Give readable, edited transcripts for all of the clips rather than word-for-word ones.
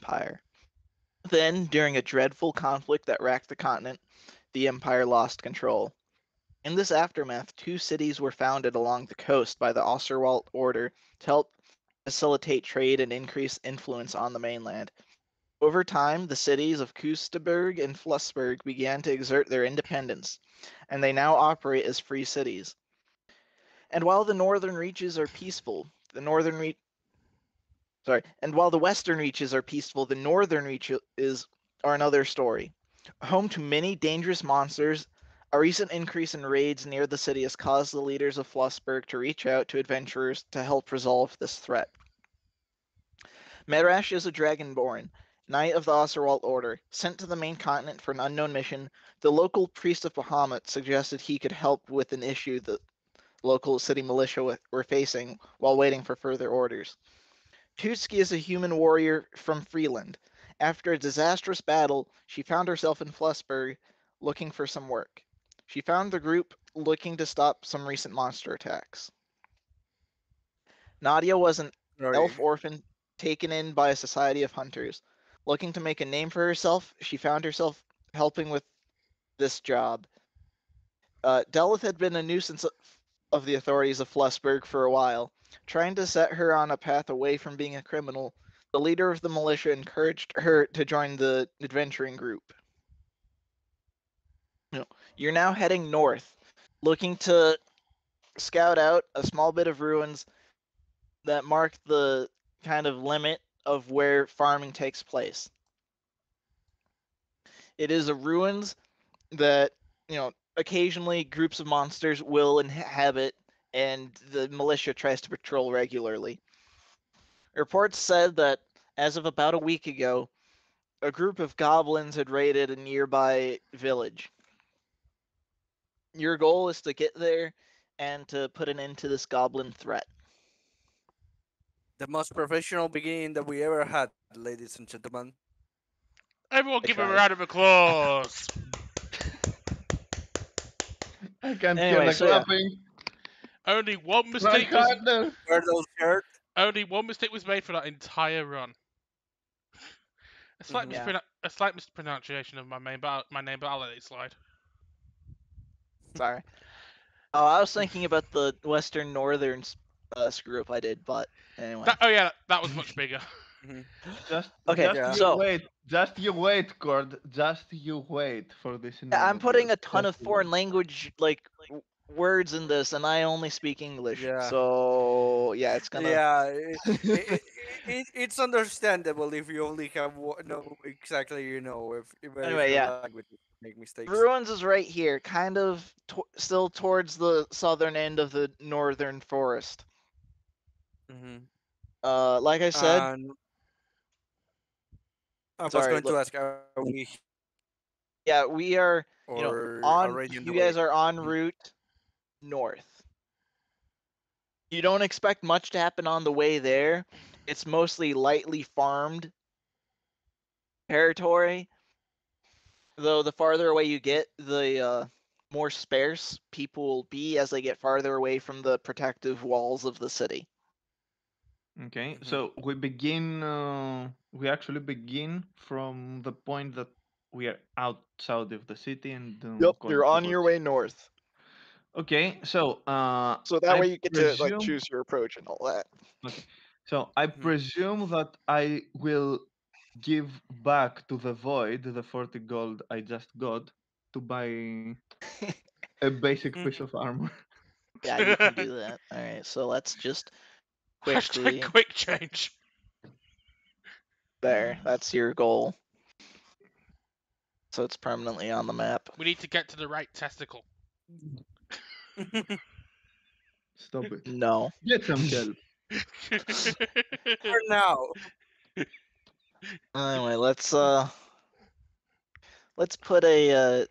Empire. Then, during a dreadful conflict that racked the continent, the Empire lost control. In this aftermath, 2 cities were founded along the coast by the Osserwalt Order to help facilitate trade and increase influence on the mainland. Over time, the cities of Kustaberg and Flussberg began to exert their independence, and they now operate as free cities. And while the northern reaches are peaceful, and while the western reaches are peaceful, the northern reaches are another story. Home to many dangerous monsters, a recent increase in raids near the city has caused the leaders of Flussberg to reach out to adventurers to help resolve this threat. Medrash is a dragonborn, knight of the Osserwalt Order. Sent to the main continent for an unknown mission, the local priest of Bahamut suggested he could help with an issue the local city militia were facing while waiting for further orders. Tutski is a human warrior from Freeland. After a disastrous battle, she found herself in Flussberg looking for some work. She found the group looking to stop some recent monster attacks. Nadia was an elf orphan taken in by a society of hunters. Looking to make a name for herself, she found herself helping with this job. Delith had been a nuisance of the authorities of Flussberg for a while. Trying to set her on a path away from being a criminal, the leader of the militia encouraged her to join the adventuring group. You're now heading north, looking to scout out a small bit of ruins that mark the kind of limit of where farming takes place. It is a ruins that, occasionally groups of monsters will inhabit, and the militia tries to patrol regularly. Reports said that as of about a week ago, a group of goblins had raided a nearby village. Your goal is to get there and to put an end to this goblin threat. The most professional beginning that we ever had, ladies and gentlemen. Everyone give him a round of applause. I can't hear the clapping. Only one mistake was made for that entire run. A slight mispronunciation of my name, but I'll let it slide. Sorry. Oh, I was thinking about the Western Northern screw up I did, but anyway. That was much bigger. Just you wait, Cord. Just you wait for this. I'm putting a ton of foreign language words in this, and I only speak English. Yeah. So it's gonna. Yeah, it's understandable if you only have exactly if anyway, language make mistakes. Ruins is right here, kind of still towards the southern end of the northern forest. Like I said. I was going to ask, are we? Yeah, we are. You guys are en route north. You don't expect much to happen on the way there. It's mostly lightly farmed territory. Though the farther away you get, the more sparse people will be as they get farther away from the protective walls of the city. Okay, so we actually begin from the point that we are outside of the city and you're on your way north. Okay, so that way you get to choose your approach and all that. Okay, so I presume that I will give back to the void the 40 gold I just got to buy a basic piece of armor. Yeah, you can do that. All right, so let's just quickly quick change. There, that's your goal. So it's permanently on the map. We need to get to the right testicle. Stop it. No. Get some help. For now. Anyway, let's put a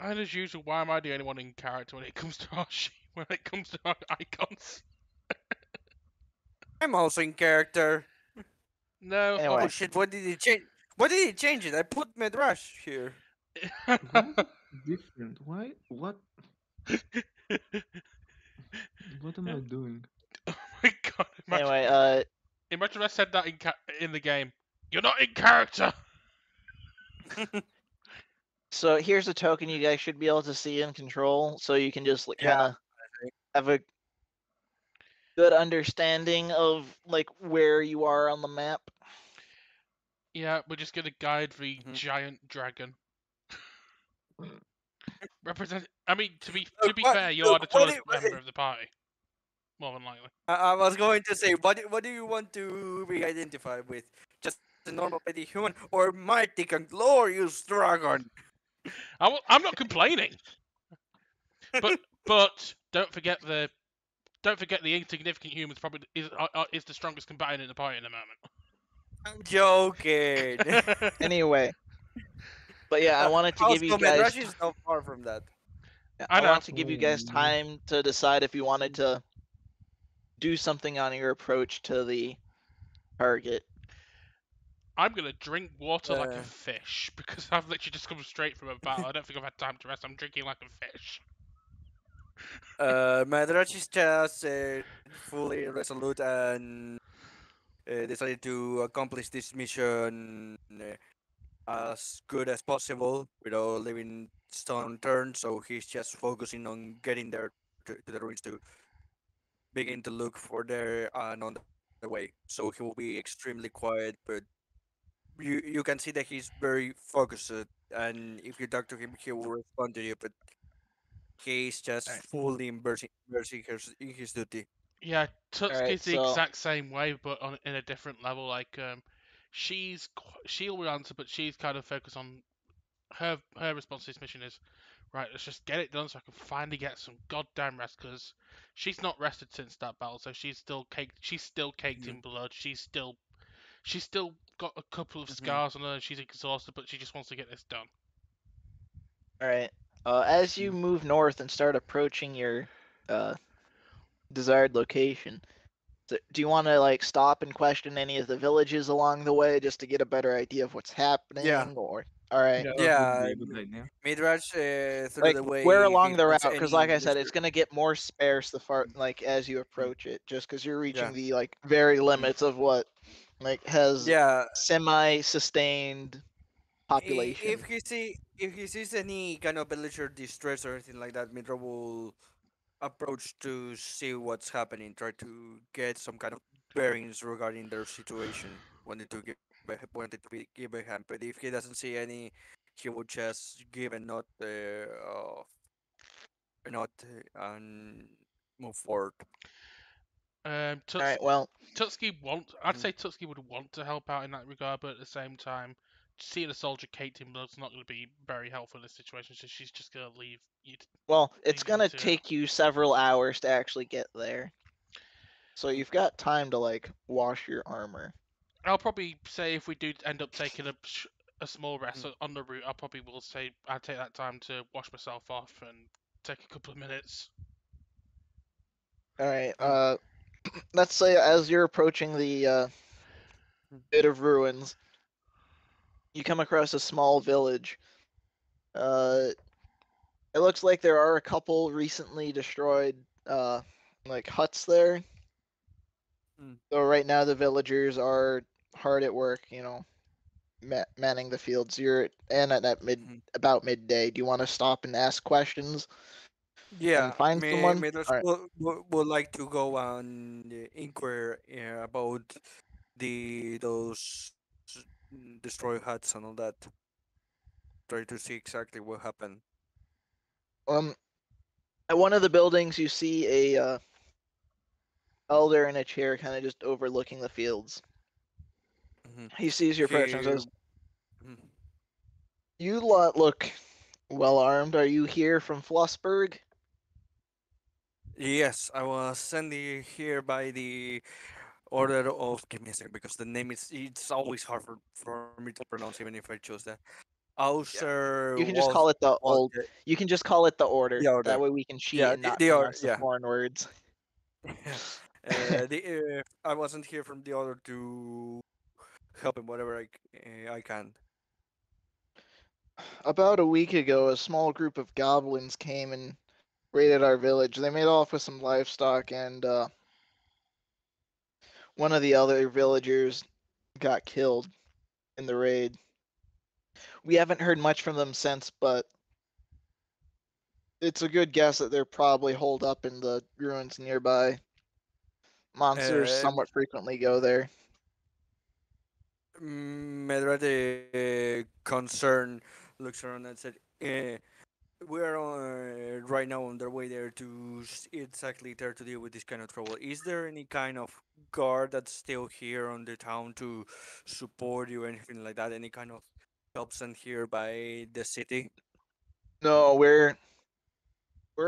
and as usual, why am I the only one in character when it comes to our icons? I'm also in character. No. Anyway. Oh shit! What did he change? What did he change it? I put Medrash here. Different. Why? What? What am I doing? God, imagine, Anyway, imagine if I said that in the game. You're not in character. so here's a token you guys should be able to see in control, so you can just like, Yeah, kind of have a good understanding of like where you are on the map. Yeah, we're just gonna guide the Mhm. giant dragon. I mean, to be What- fair, you look, are the what tallest do you- member of the party, more than likely. I was going to say, what do you want to be identified with? Just a normal petty human or mighty and glorious dragon? I'm not complaining, but don't forget the insignificant humans probably is the strongest combatant in the party at the moment. I'm joking. Anyway, but yeah, I wanted to give you Also, guys. Medrash is not far from that. I I know. want to give you guys time to decide if you wanted to do something on your approach to the target. I'm gonna drink water like a Uh, fish because I've literally just come straight from a battle. I don't think I've had time to rest. I'm drinking like a fish. Medrash is just fully resolute and decided to accomplish this mission as good as possible without leaving stone unturned. So he's just focusing on getting there to the ruins to begin to look for there and on the way. So he will be extremely quiet, but you can see that he's very focused. And if you talk to him, he will respond to you. But he's just Alright. fully immersing in his duty. Yeah, Tutski's the so exact same way, but in a different level. Like, she'll answer, but she's kind of focused on her response to this mission is right. Let's just get it done so I can finally get some goddamn rest because she's not rested since that battle, so she's still caked. She's still caked in blood. She's still got a couple of scars on her. And she's exhausted, but she just wants to get this done. Alright. As you move north and start approaching your desired location, do you want to like stop and question any of the villages along the way just to get a better idea of what's happening? Or all right, Yeah, that would Yeah, be a good idea. Midrash through like the where way he along the route? finds Because any like I said, it's mystery. gonna get more sparse the far like as you approach it, just because you're reaching Yeah. the like very limits of what like has Yeah, semi-sustained population. if he sees any kind of villager distress or anything like that, Mitra will approach to see what's happening, try to get some kind of bearings regarding their situation. Wanted to give a hand, but if he doesn't see any, he will just give a nod and move forward. All right, well, I'd Mhm. say Tutski would want to help out in that regard, but at the same time, seeing a soldier caked in blood's not going to be very helpful in this situation. So she's just going to leave you. it's Leave you gonna to it. take you several hours to actually get there, so you've got time to like wash your armor. I'll probably say if we do end up taking a small rest on the route, I probably will say I'd take that time to wash myself off and take a couple of minutes. All right, Um, let's say as you're approaching the bit of ruins, you come across a small village. Uh, it looks like there are a couple recently destroyed like huts there. Mm. So right now the villagers are hard at work, manning the fields. You're in at Mhm. about midday. Do you want to stop and ask questions and Yeah, find someone? Midrash All right. would like to go and inquire about those destroy huts and all that. Try to see exactly what happened. Um, at one of the buildings, you see a elder in a chair, kind of just overlooking the fields. Hmm He sees your approach and He, says, mhm. "You lot look well armed. Are you here from Flossburg?" Yes, I was sent here by the order of. Give me a second because the name is it's always hard for me to pronounce even if I choose that. Auser You can just call it the Walt old. You can just call it the order. the That order. way we can cheat Yeah, and not the order. pronounce the Yeah. foreign words. I wasn't here from the order to help him whatever I can. About a week ago, a small group of goblins came and raided our village. They made off with some livestock and one of the other villagers got killed in the raid. We haven't heard much from them since, but it's a good guess that they're probably holed up in the ruins nearby. Monsters Uh, somewhat frequently go there. Medra, the concern, looks around and said, "We are right now on their way there to exactly there to deal with this kind of trouble. Is there any kind of guard that's still here on the town to support you, anything like that? Any kind of help sent here by the city?" No, we're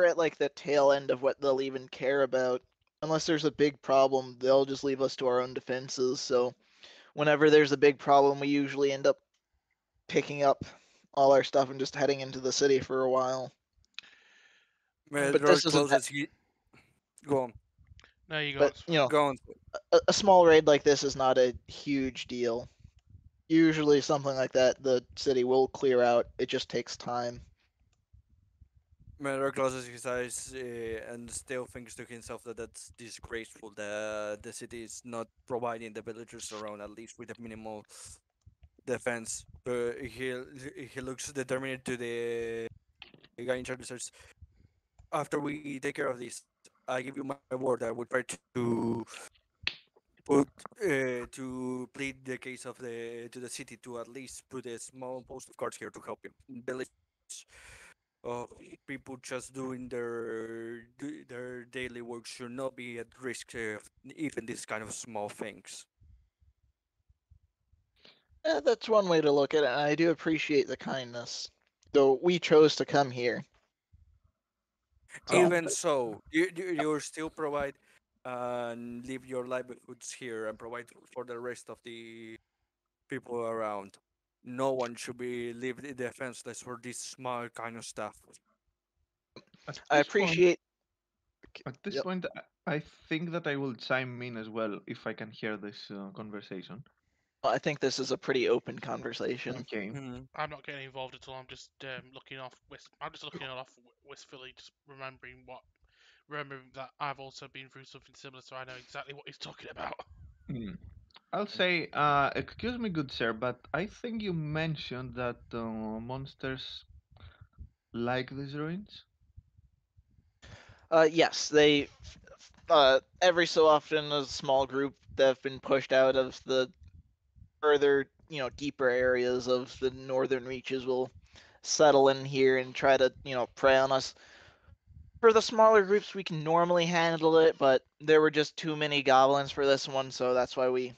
at like the tail end of what they'll even care about. Unless there's a big problem, they'll just leave us to our own defenses. So whenever there's a big problem, we usually end up picking up all our stuff and just heading into the city for a while. But Medra this isn't that. closes. Go on, No, you go. But It's you fine. know, go on. a small raid like this is not a huge deal. Usually, something like that, the city will clear out. It just takes time. Medra closes his eyes and still thinks to himself that that's disgraceful that the city is not providing the villagers around at least with a minimal defense. But he looks determined to the guy in charge and says, "After we take care of this, I give you my word. I will try put to plead the case of the to the city to at least put a small post of guards here to help you. Village of people just doing their daily work should not be at risk of even these kind of small things." That's one way to look at it, and I do appreciate the kindness. Though we chose to come here. So, Even so, you still provide and live your livelihoods here and provide for the rest of the people around. No one should be left defenseless for this small kind of stuff. At I this point, appreciate. at this Yep. point, I think that I will chime in as well if I can hear this conversation. I think this is a pretty open conversation. Okay. Mhm. I'm not getting involved at all. I'm just looking off. I'm just looking off wistfully, just remembering that I've also been through something similar, so I know exactly what he's talking about. Hmm. I'll say, excuse me, good sir, but I think you mentioned that monsters like these ruins. Yes, they. Every so often, a small group that have been pushed out of the further, deeper areas of the northern reaches will settle in here and try to, prey on us. For the smaller groups, we can normally handle it, but there were just too many goblins for this one, so that's why we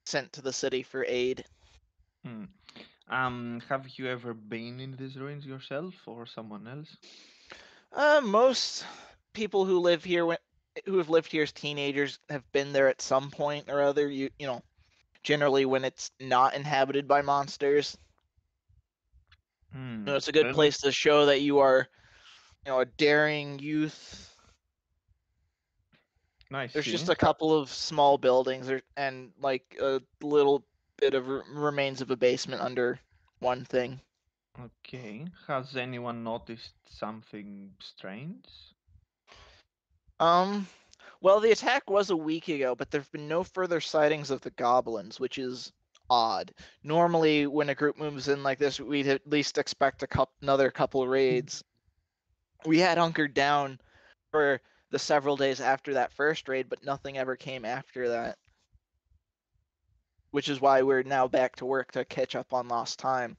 sent to the city for aid. Hmm. Have you ever been in these ruins yourself or someone else? Most people who live here, who have lived here as teenagers, have been there at some point or other. Generally when it's not inhabited by monsters. Hmm. It's a good Any? place to show that you are, a daring youth. I There's just see. a couple of small buildings and like a little bit of remains of a basement under one thing. Okay. Has anyone noticed something strange? Um, well, the attack was a week ago, but there have been no further sightings of the goblins, which is odd. Normally, when a group moves in like this, we'd at least expect another couple raids. We had hunkered down for the several days after that first raid, but nothing ever came after that, which is why we're now back to work to catch up on lost time.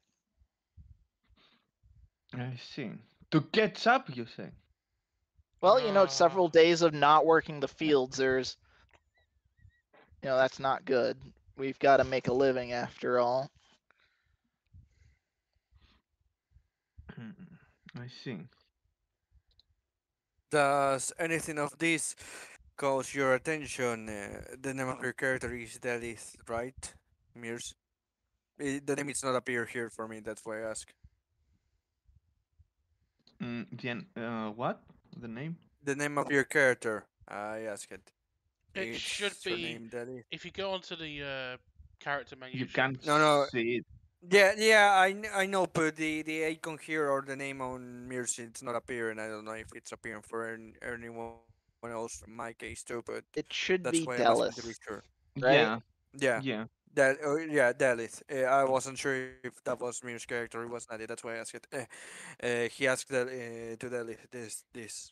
I see. To catch up, you say? Well, Ah, several days of not working the fields, that's not good. We've got to make a living after all. I see. Does anything of this cause your attention? The name of your character is Delith, right, Mears? The name is not appear here for me. That's why I ask. What? The name? The name of your character. I asked it. it should It's be. surnamed Delith. If you go onto the character menu, You it should. can't No, no. see it. Yeah. I know, but the icon here or the name on Mears it's not appearing. I don't know if it's appearing for anyone else. In my case too, but It that's should why be I'm asking to be Delith. sure. right? Yeah, Yeah, yeah. that. Yeah, that is. I wasn't sure if that was Mir's character. It was not it. That's why I asked it. He asked that to Delith this.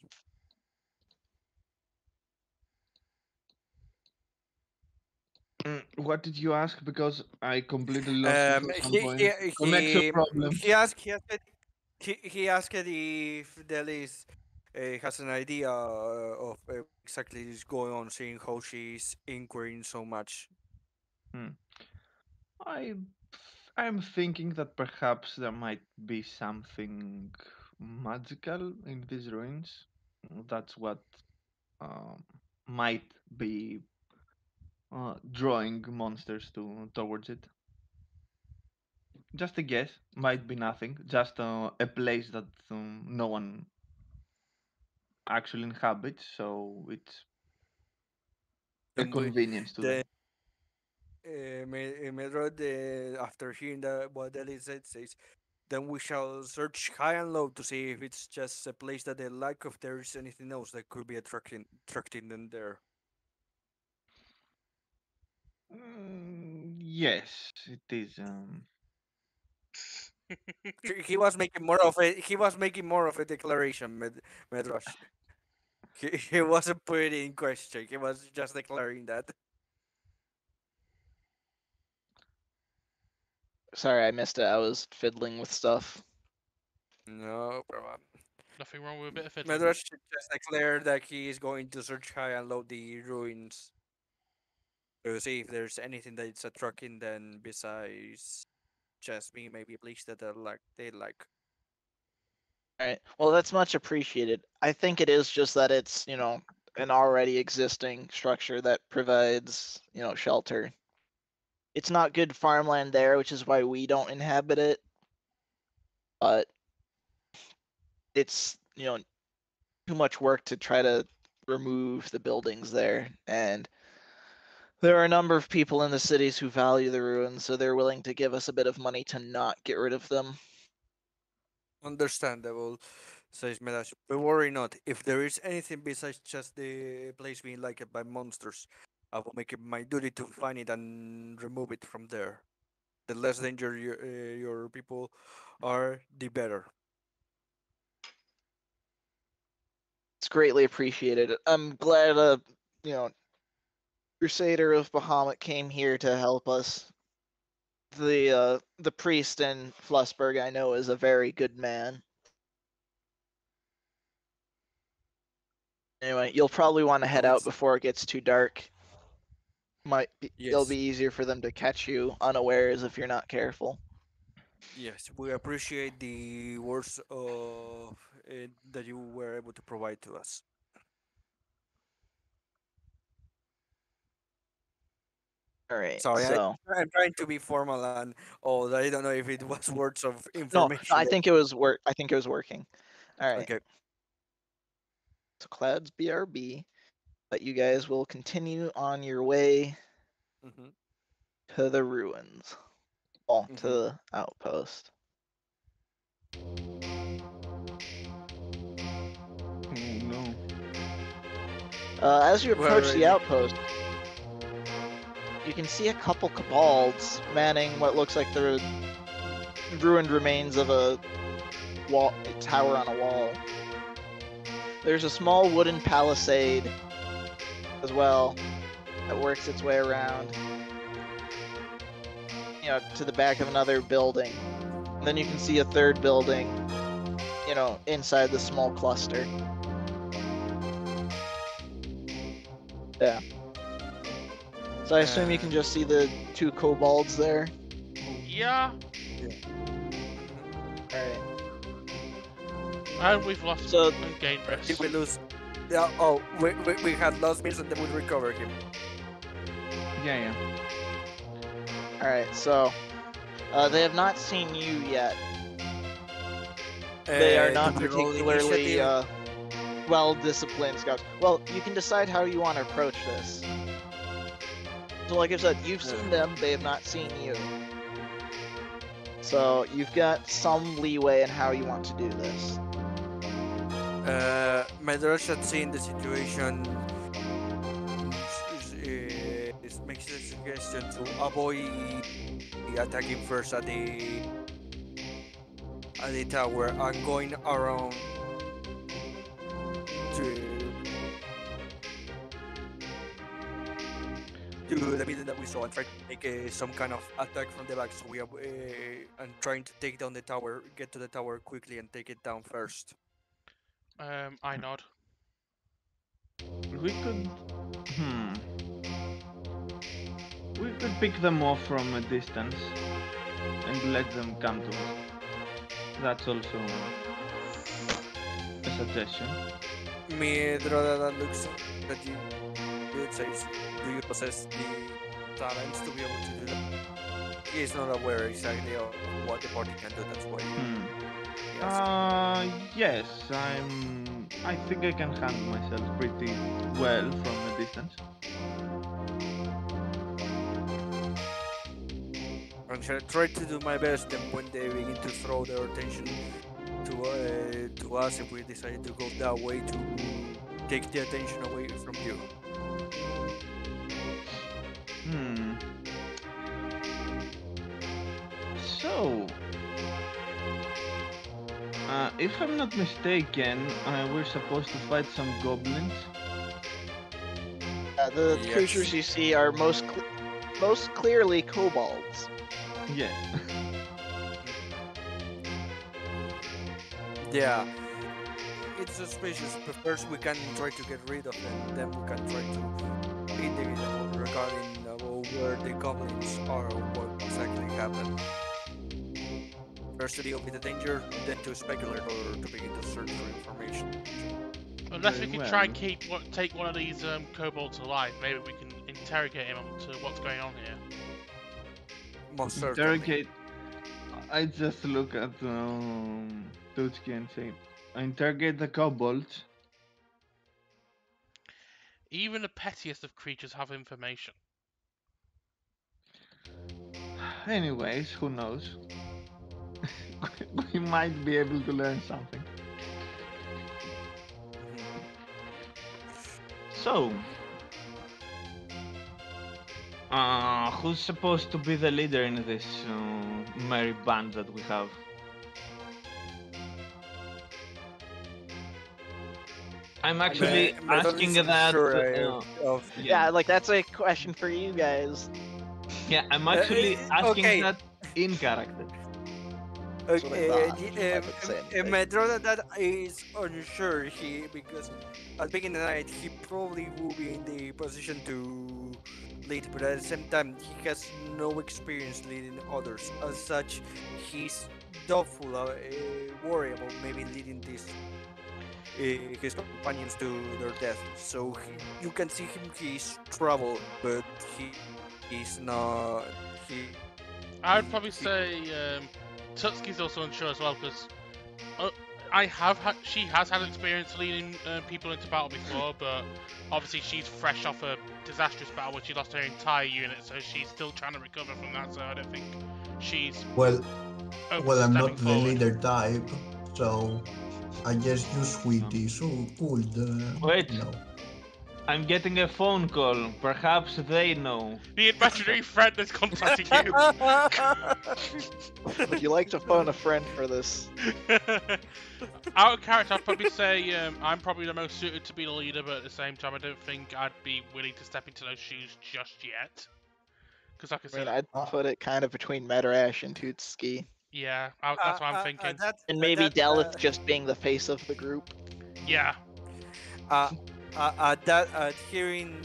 What did you ask? Because I completely lost you for some He he point. Connection he problems. he asked if Delis has an idea of exactly is going on, seeing how she's inquiring so much. Hmm. I I'm thinking that perhaps there might be something magical in these ruins. That's what um, might be drawing monsters towards it. Just a guess. Might be nothing. Just a place that no one actually inhabits, so it's a Then we convenience to the them. Medrod, after hearing that what Delis says, then we shall search high and low to see if it's just a place that they like, if there is anything else that could be attracting them there. Yes, it is. He was making more of a declaration, Medrosh. He wasn't putting it in question. He was just declaring that. Sorry, I missed it. I was fiddling with stuff. No problem. Nothing wrong with a bit of fiddling. Medrosh just declared that he is going to search high and low the ruins to see if there's anything that's attracting them besides just being maybe a place that they like. All right. Well, that's much appreciated. I think it is just that it's, an already existing structure that provides, shelter. It's not good farmland there, which is why we don't inhabit it. But it's, too much work to try to remove the buildings there. And there are a number of people in the cities who value the ruins, so they're willing to give us a bit of money to not get rid of them. Understandable, says Medash. But worry not. If there is anything besides just the place being liked by monsters, I will make it my duty to find it and remove it from there. The less danger your people are, the better. It's greatly appreciated. I'm glad you know, Crusader of Bahamut came here to help us. The priest in Flussburg I know is a very good man. Anyway, you'll probably want to head So out it's before it gets too dark. It'll be yes, easier for them to catch you unawares if you're not careful. yes. We appreciate the words of that you were able to provide to us. All right, Sorry, so I'm trying to be formal and oh, I don't know if it was words of no, information. I think it was work. I think it was working. All right, Okay. so clouds BRB, but you guys will continue on your way Mm-hmm. to the ruins. Oh, to Mm-hmm. the outpost. Oh no. As you approach the Alrighty. outpost, you can see a couple kobolds manning what looks like the ruined remains of a tower on a wall. There's a small wooden palisade as well that works its way around, to the back of another building. And then you can see a third building, inside the small cluster. Yeah. So I assume you can just see the two kobolds there. Yeah, Alright. and we've lost So- and gained rest. Did we lose? Yeah. Oh, we had lost Mills and then we recovered him. Yeah, yeah. Alright, so they have not seen you yet. They are not do we roll particularly initiative? well-disciplined scouts. Well, you can decide how you want to approach this. So like I said, you've seen them, they have not seen you. So you've got some leeway in how you want to do this. Medrush had seen the situation. Makes the suggestion to avoid attacking first at the tower and going around to the building that we saw and try to make some kind of attack from the back. So we are and trying to take down the tower, get to the tower quickly and take it down first. I nod. We could. We could pick them off from a distance and let them come to us. That's also a suggestion. Midroda that looks at you. You says, do you possess the talents to be able to do that? He is not aware exactly of what the party can do. That's why. Yes, I think I can handle myself pretty well from a distance. I'm gonna try to do my best, and when they begin to throw their attention to us, if we decide to go that way, to take the attention away from you. So, if I'm not mistaken, we're supposed to fight some goblins. The Yes. creatures you see are most clearly kobolds. Yes. Yeah, it's suspicious, but first we can try to get rid of them, then we can try to investigate regarding where the goblins are or what exactly happened. First to deal with the danger, then to speculate or to begin to search for information. Unless we Very can try and well. take one of these kobolds alive, maybe we can interrogate him on to what's going on here. Most certainly. Interrogate. I just look at Tutski and say, interrogate the kobolds. Even the pettiest of creatures have information. Anyways, who knows? We might be able to learn something. So, who's supposed to be the leader in this merry band that we have? I'm actually asking that. Yeah, like that's a question for you guys. Yeah, I'm actually asking okay. that in character. That's what I thought. I Okay, didn't say anything. Medrona that is unsure because at the beginning of the night he probably will be in the position to lead, but at the same time he has no experience leading others. As such, he's doubtful, worried about maybe leading his companions to their death. So you can see him; he's troubled, but he's not. I would probably say Tutski's also unsure as well because she has had experience leading people into battle before, but obviously she's fresh off a disastrous battle where she lost her entire unit, so she's still trying to recover from that. So I don't think she's Well, I'm not the forward. leader type, so I just use witty, so could. Wait. No. I'm getting a phone call. Perhaps they know. The imaginary friend is contacting you. Would you like to phone a friend for this? Out of character, I'd probably say I'm probably the most suited to be the leader, but at the same time, I don't think I'd be willing to step into those shoes just yet. Because, like I I said, mean, I'd put it kind of between Medrash and Tutski. yeah, that's what I'm thinking. And maybe Delith just being the face of the group. Yeah. Hearing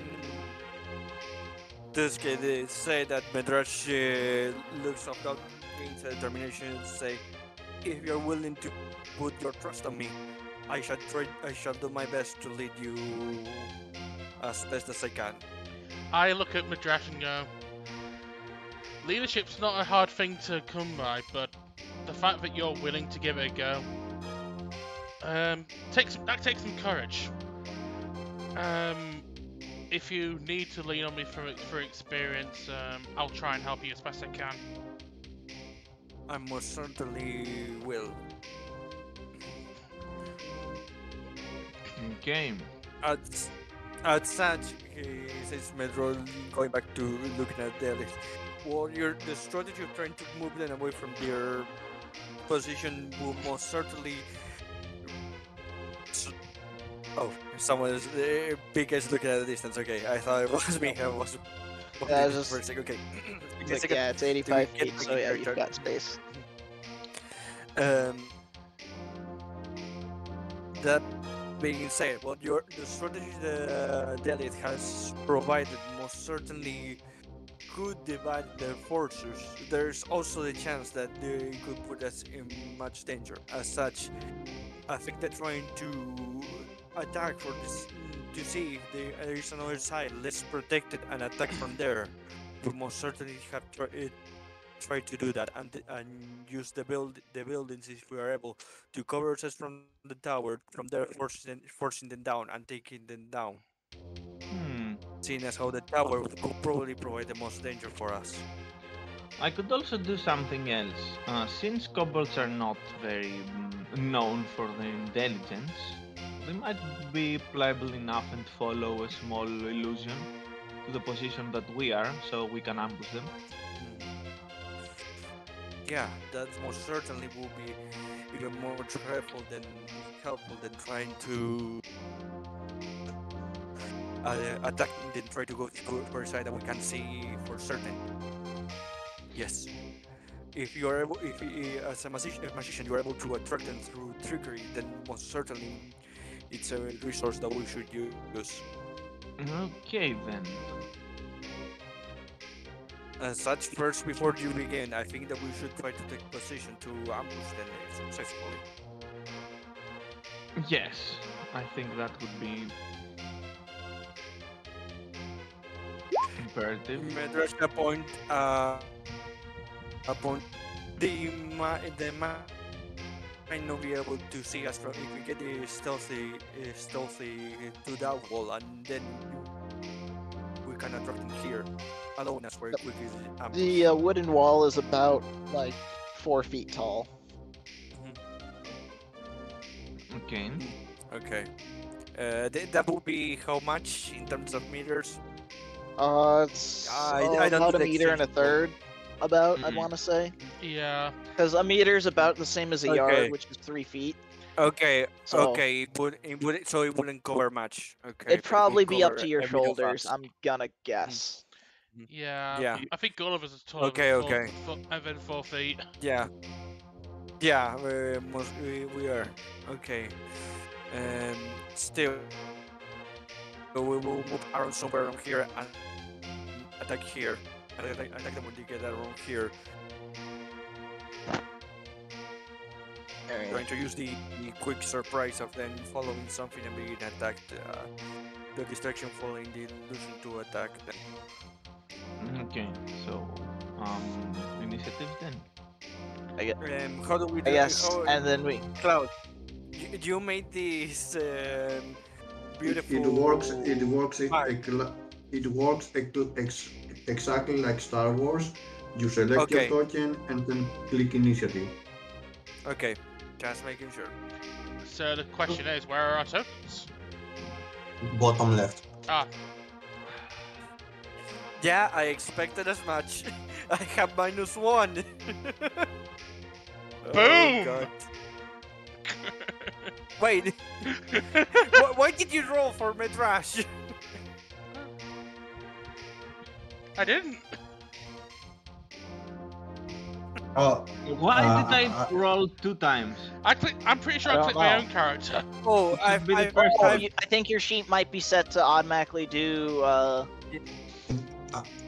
this kid say that Medrash looks of that gains determination and say, if you're willing to put your trust on me, I shall do my best to lead you as best as I can. I look at Madrash and go, leadership's not a hard thing to come by, but the fact that you're willing to give it a go, takes some courage. If you need to lean on me for experience, I'll try and help you as best I can. I most certainly will. Okay. At such, he says Metro, going back to looking at the list. Well, the strategy of trying to move them away from their position will most certainly. Oh, someone is big is looking at the distance. Okay, I thought it was me. I was Yeah, for just a second. Okay, give me a like, second. yeah, it's 85 get feet, back so in yeah, you've character. got space. That being said, what the strategy the elite has provided most certainly could divide their forces. There's also the chance that they could put us in much danger. As such, I think they're trying to attack for this to see if there is another side less protected and attack from there. We most certainly have try to do that and use the buildings if we are able to cover us from the tower, from there forcing them down and taking them down. Hmm. Seeing as how the tower could probably provide the most danger for us. I could also do something else. Since kobolds are not very known for their intelligence, they might be pliable enough and follow a small illusion to the position that we are, so we can ambush them. Yeah, that most certainly will be even more helpful than trying to attack then try to go to a side that we can see for certain. Yes. If you are able, if you, as a magician you are able to attract them through trickery, then most certainly it's a resource that we should use. Okay then. As such, first before you begin, I think that we should try to take position to ambush them successfully. Yes, I think that would be imperative. There's a point. They might not be able to see us from if we get the stealthy to that wall, and then we can attract them here. Alone as where we can ambush. The wooden wall is about like 4 feet tall. Okay. Okay. That would be how much in terms of meters? It's I don't about do a the meter and a exchange roll. third. About, I'd Mm. want to say, Yeah. because a meter is about the same as a yard, Okay. which is 3 feet. Okay. So Okay. So it wouldn't cover much. Okay. it'd but it would probably be up cover to your a meter of shoulders. us. I'm gonna guess. Yeah. Yeah. I think Gulliver's is taller Okay. than Okay. and then 4 feet. Yeah. Yeah. We are. Okay. Still, we will move around somewhere around here and attack here. Attack them when they get around here. Trying to use the quick surprise of them following something and being attacked. The distraction following the illusion to attack them. Okay. So, initiative then. How do we do I guess, how, and then we. Cloud, you made this beautiful. It works. Mark. It works exactly like Star Wars. You select your Okay. token and then click initiative. Okay, just making sure. So the question is, where are our tokens? Bottom left. Ah, Yeah, I expected as much. I have -1. Oh, Boom! God. Wait, why did you roll for Midrash? I didn't. Oh, Why did I Uh, roll 2 times? I'm pretty sure I I don't clicked my know. own character. Oh, It should be the first Oh, one. I think your sheet might be set to automatically do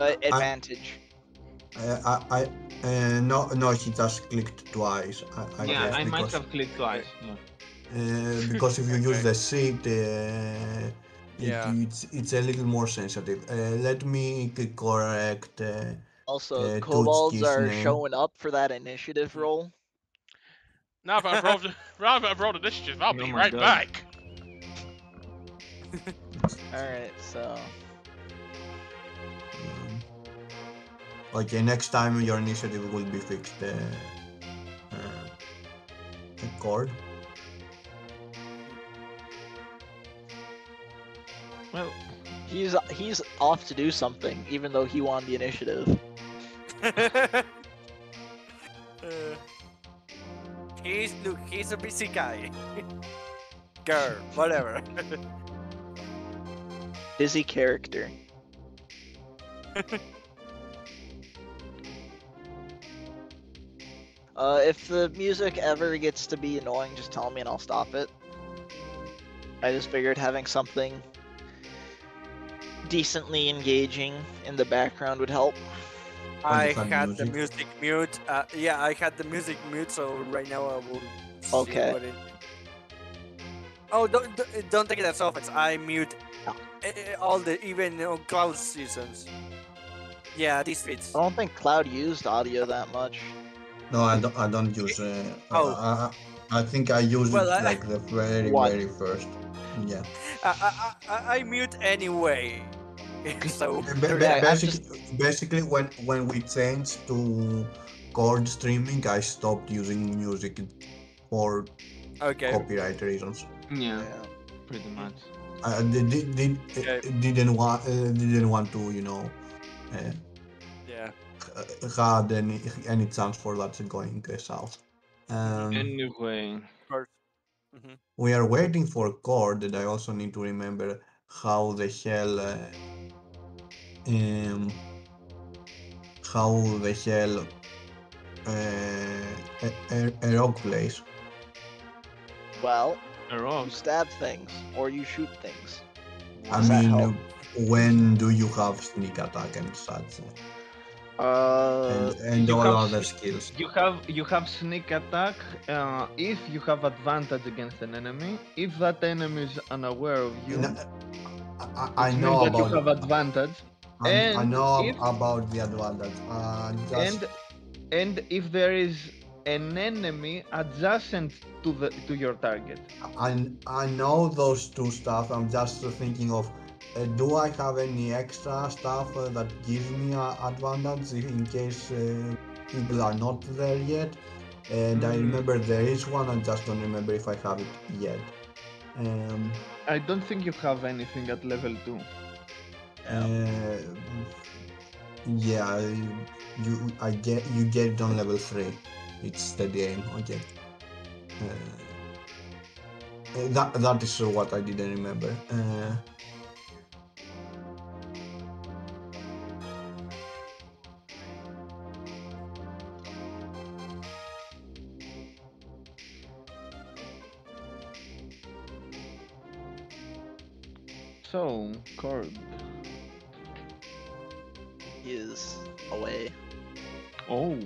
advantage. no, he just clicked twice. I Yeah, guess I might because have clicked twice. Yeah. because if you use Okay. the sheet, Yeah. it's a little more sensitive. Let me correct. Also, kobolds Tutski's are name. showing up for that initiative roll. Now that I've rolled initiative, I'll Oh be my right God. back. Alright, so. Okay, next time your initiative will be fixed. Cord. Well, He's off to do something, even though he won the initiative. Uh, he's a busy guy. Girl, whatever. Busy character. If the music ever gets to be annoying, just tell me and I'll stop it. I just figured having something decently engaging in the background would help. I you had had the music? music mute. Yeah, I had the music mute, so right now I will see Okay. what it. Oh, don't take it as offense. I mute No. all the even on cloud seasons. Yeah, this fits. I don't think Cloud used audio that much. No, I don't use. Oh. I think I use Well, it like the very One. very first. Yeah. I mute anyway. So Yeah, I'm Basically, when we changed to chord streaming, I stopped using music for okay. copyright reasons. yeah, Yeah. pretty much. I Okay. didn't want to, uh, Yeah. had any chance for that going south. Anyway, Of course. Mhm. We are waiting for chord, and I also need to remember how the hell um, a rock plays. Well, a you rock. stab things or you shoot things. I Does that mean, help? when do you have sneak attack and such, and You all have other s- skills? You have sneak attack if you have advantage against an enemy. If that enemy is unaware of you, And I it means know that you about have advantage. I And know if about the advantage. Just and if there is an enemy adjacent to your target. I know those two stuff. I'm just thinking of, do I have any extra stuff that gives me advantage in case people are not there yet? And I remember there is one. I just don't remember if I have it yet. I don't think you have anything at level 2. Uh, yeah, you get it on level 3. It's the game. Okay. That is what I didn't remember. So, Cord. He is away. Oh.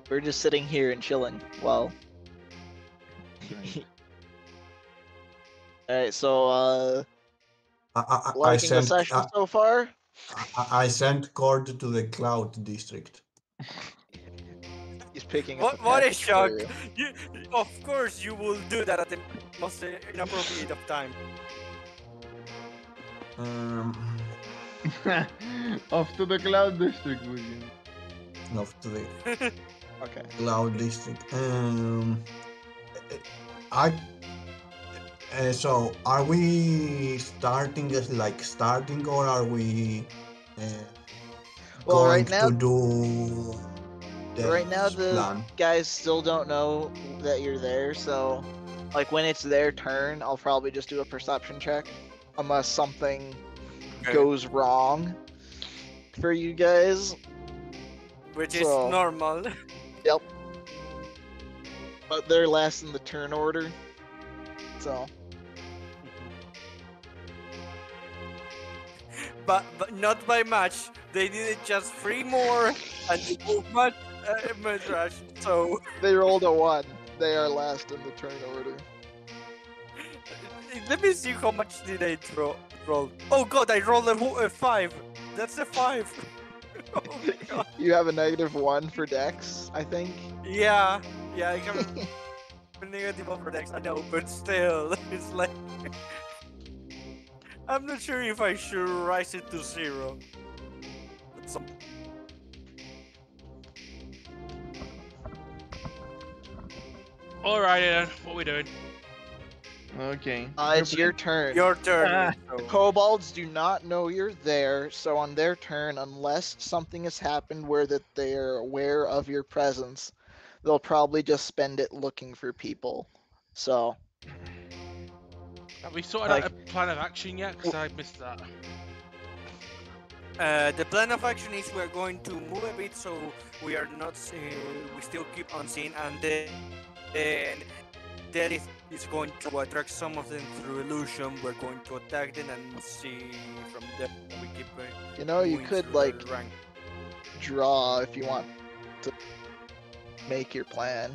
We're just sitting here and chilling while. Right. Alright, so I liking the sent session so far? I sent cord to the cloud district. He's picking up a What a package for shock! you. Of course, you will do that at the most inappropriate of time. Off to the cloud district with you. Not to the Okay. cloud district. I. So, are we starting or are we Well, going right now, to do right now the the plan? guys still don't know that you're there, so like when it's their turn, I'll probably just do a perception check, unless something Okay. goes wrong for you guys. Which is So- normal. Yep. But they're last in the turn order, so but not by much. They needed just 3 more and they move much rush. So they rolled a 1. They are last in the turn order. let me see how much did I roll. Oh god, I rolled a 5. That's a 5. Oh my god. You have a -1 for Dex, I think. Yeah, I have a negative over Dex. I know, but still, it's like I'm not sure if I should rise it to 0. But some... Alrighty then, what are we doing? Okay. It's your turn. Your turn. Ah. So. Kobolds do not know you're there, so on their turn, unless something has happened where that they're aware of your presence, they'll probably just spend it looking for people. So, Have we sorted Like- out a plan of action yet? Because I missed that. The plan of action is we're going to move a bit so we are not, we still keep on seeing, and then that is going to attract some of them through illusion. We're going to attack them and see from there. We keep. you know, you moving could through like the rank. draw if you want to make your plan.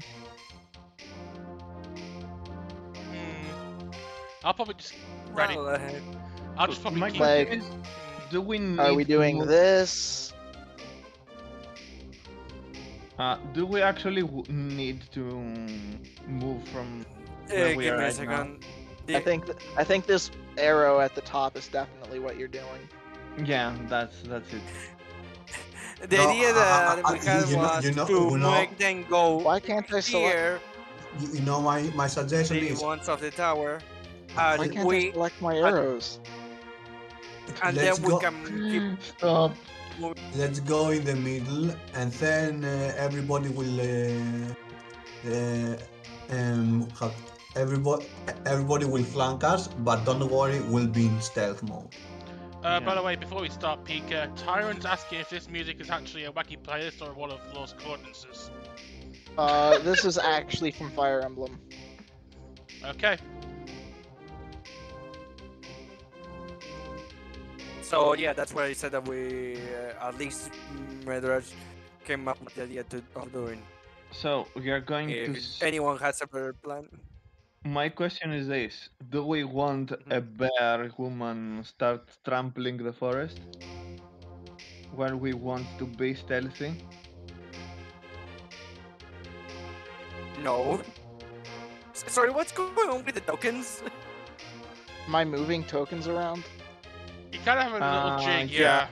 I'll probably just ready. Well, I'll just probably My keep. question Like- is, do we need Are we to doing move- this? do we actually need to move from where we give are me a right now? second. I think this arrow at the top is definitely what you're doing. Yeah, that's it. The No, idea that we had was you to know- make them go Why can't I select? here, You know, my suggestion the is ones of the tower, Why and can't I we select my arrows? and let's then we go. can keep Stop. Let's go in the middle, and then everybody will. Everybody will flank us, but don't worry, we'll be in stealth mode. By the way, before we start, Pika, Tyrant's asking if this music is actually a wacky playlist or one of Lost Coordinates. This is actually from Fire Emblem. Okay. So yeah, that's why I said that we at least Medrash came up with the idea of doing. So we are going to. If anyone has a better plan, My question is this: do we want a bear woman start trampling the forest, where we want to be stealthy? no. Sorry, what's going on with the tokens? Am I moving tokens around? You kind of have a little jig, yeah.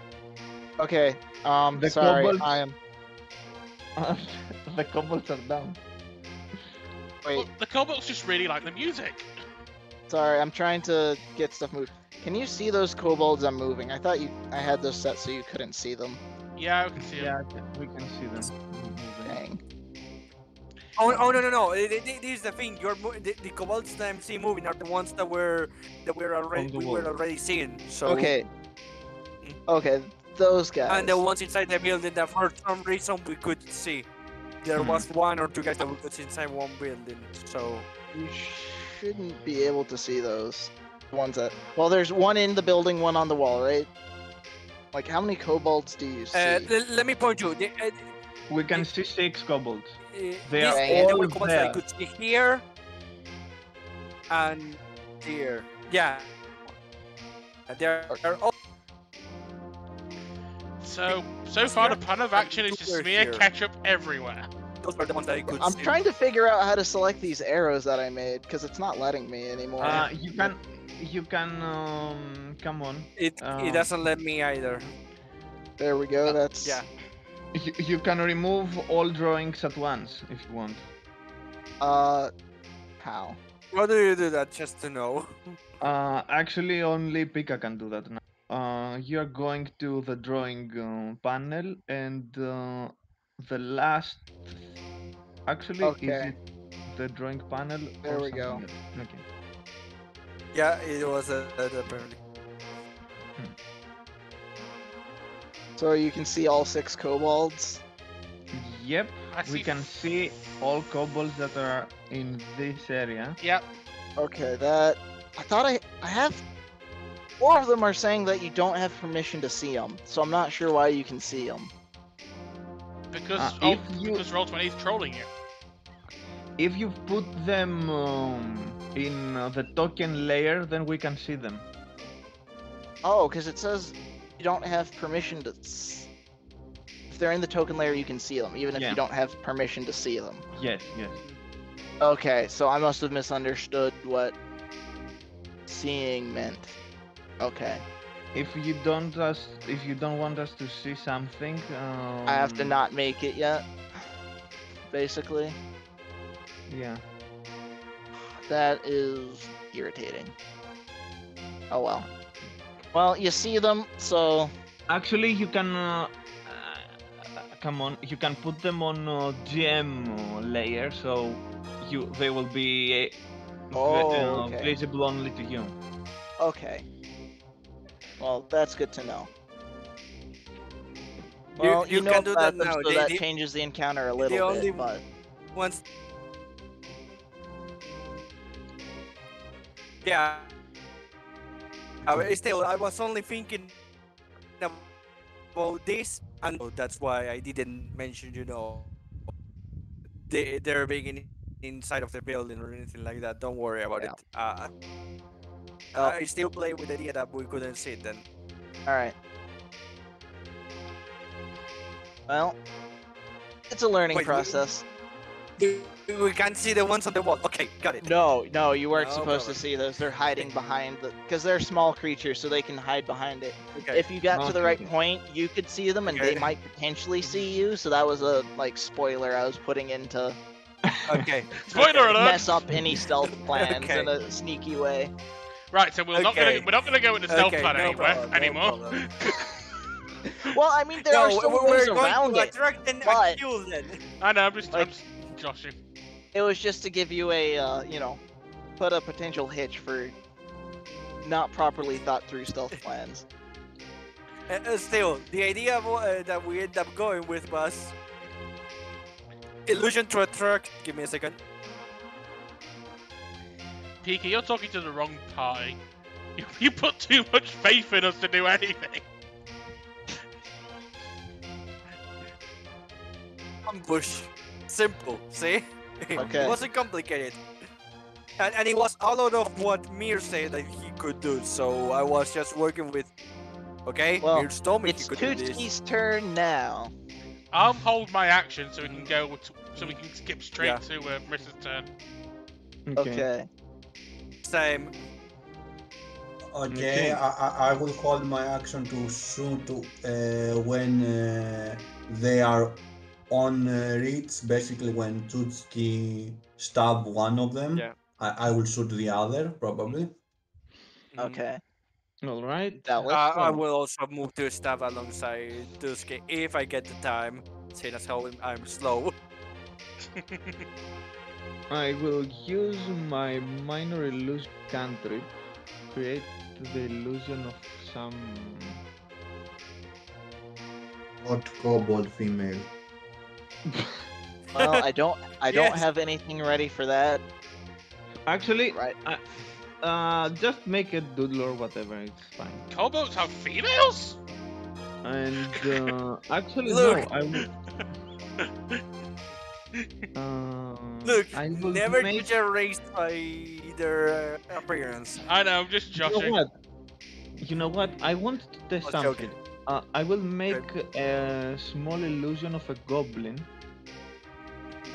Okay. The Sorry, kobolds- I am. The kobolds are down. Wait, Well, the kobolds just really like the music. sorry, I'm trying to get stuff moved. Can you see those kobolds I'm moving? I thought I had those set so you couldn't see them. Yeah, I can see Yeah, them. we can see them. moving. Dang. Oh no! This is the thing. The kobolds that I'm seeing moving are the ones that were already the we wall. were already seeing. So Okay. Okay, those guys. and the ones inside the building that for some reason we could see. There was one or two guys that we could see inside one building. So You shouldn't be able to see those. Ones that. Well, there's one in the building, one on the wall, right? Like, how many kobolds do you see? let me point you. We can see 6 kobolds. They These are there all were kobolds that I there. could see here and here. Yeah. They're all So far the plan of action is to We're smear here. ketchup everywhere. those are the ones that I could I'm see. trying to figure out how to select these arrows that I made because it's not letting me anymore. You can come on. It doesn't let me either. There we go. That's Yeah. You can remove all drawings at once if you want. How? How do you do that? Just to know. Actually, only Pika can do that now. You're going to the drawing panel, and the last. Actually, is Okay. it the drawing panel? There or we go. something else? Okay. Yeah, it was apparently. So you can see all 6 kobolds. Yep, I we see can see all kobolds that are in this area. Yep. Okay, that I thought I have 4 of them are saying that you don't have permission to see them. So I'm not sure why you can see them. Because if you- because Roll20 is trolling you. If you put them in the token layer, then we can see them. Oh, because it says you don't have permission to. If they're in the token layer, you can see them, even if Yeah. you don't have permission to see them. Yes, yes. Okay, so I must have misunderstood what seeing meant. Okay, If you don't want us to see something, I have to not make it yet. Basically, Yeah. That is irritating. Oh well. Well, you see them, so Actually, you can. Come on, you can put them on GM layer, so they will be okay. visible only to you. Okay. Well, that's good to know. Well, You know can do about that them, now. so that changes the encounter a little only bit, but once. Yeah. Still, I was only thinking about this, and that's why I didn't mention, they're being inside of the building or anything like that. Don't worry about Yeah. it. Oh. I still play with the idea that we couldn't see it then. alright. Well, it's a learning Wait, process. We can't see the ones on the wall. Okay, got it. No, you weren't No supposed problem. to see those. They're hiding behind because they're small creatures, so they can hide behind it. Okay. If you got to the right Okay. point, you could see them, and Okay. they might potentially see you. So that was a spoiler I was putting in to Okay. Spoiler alert! mess up any stealth plans Okay. in a sneaky way. Right, so we're not Okay. gonna go with the stealth Okay, plan no problem, no anymore. problem. Well, I mean, there are still we're ways going around to it. attract and but- kill then. I know, I'm just Like- joshing. It was just to give you a, put a potential hitch for not properly thought through stealth plans. Still, the idea that we end up going with was illusion to attract. Give me a second. Pika, you're talking to the wrong party. You put too much faith in us to do anything. Ambush. Simple. See? Okay. It wasn't complicated. And it was a lot of what Mir said that he could do, so I was just working with. Okay? Well, Mir told me he It's could do this. Tootie's turn now. I'll hold my action so we can so we can skip straight Yeah. to Marissa's turn. Okay. Same. Okay, I will hold my action to shoot when they are on reach. Basically, when Tutski stab one of them, Yeah. I will shoot the other probably. Mhm. Okay. All right. Dallas. I will also move to stab alongside Duske if I get the time, seeing as how I'm slow. I will use my minor illusion cantrip, create the illusion of some. Not kobold female. Well, I don't Yes. have anything ready for that. Actually, Right. just make it doodle or whatever. It's fine. Kobolds have females? And actually, Look. no. I will. Look, I will never make. judge a race by their appearance. I know, I'm just You know joshing. what? You know what? I want to test Was something. joking. I will make a small illusion of a goblin.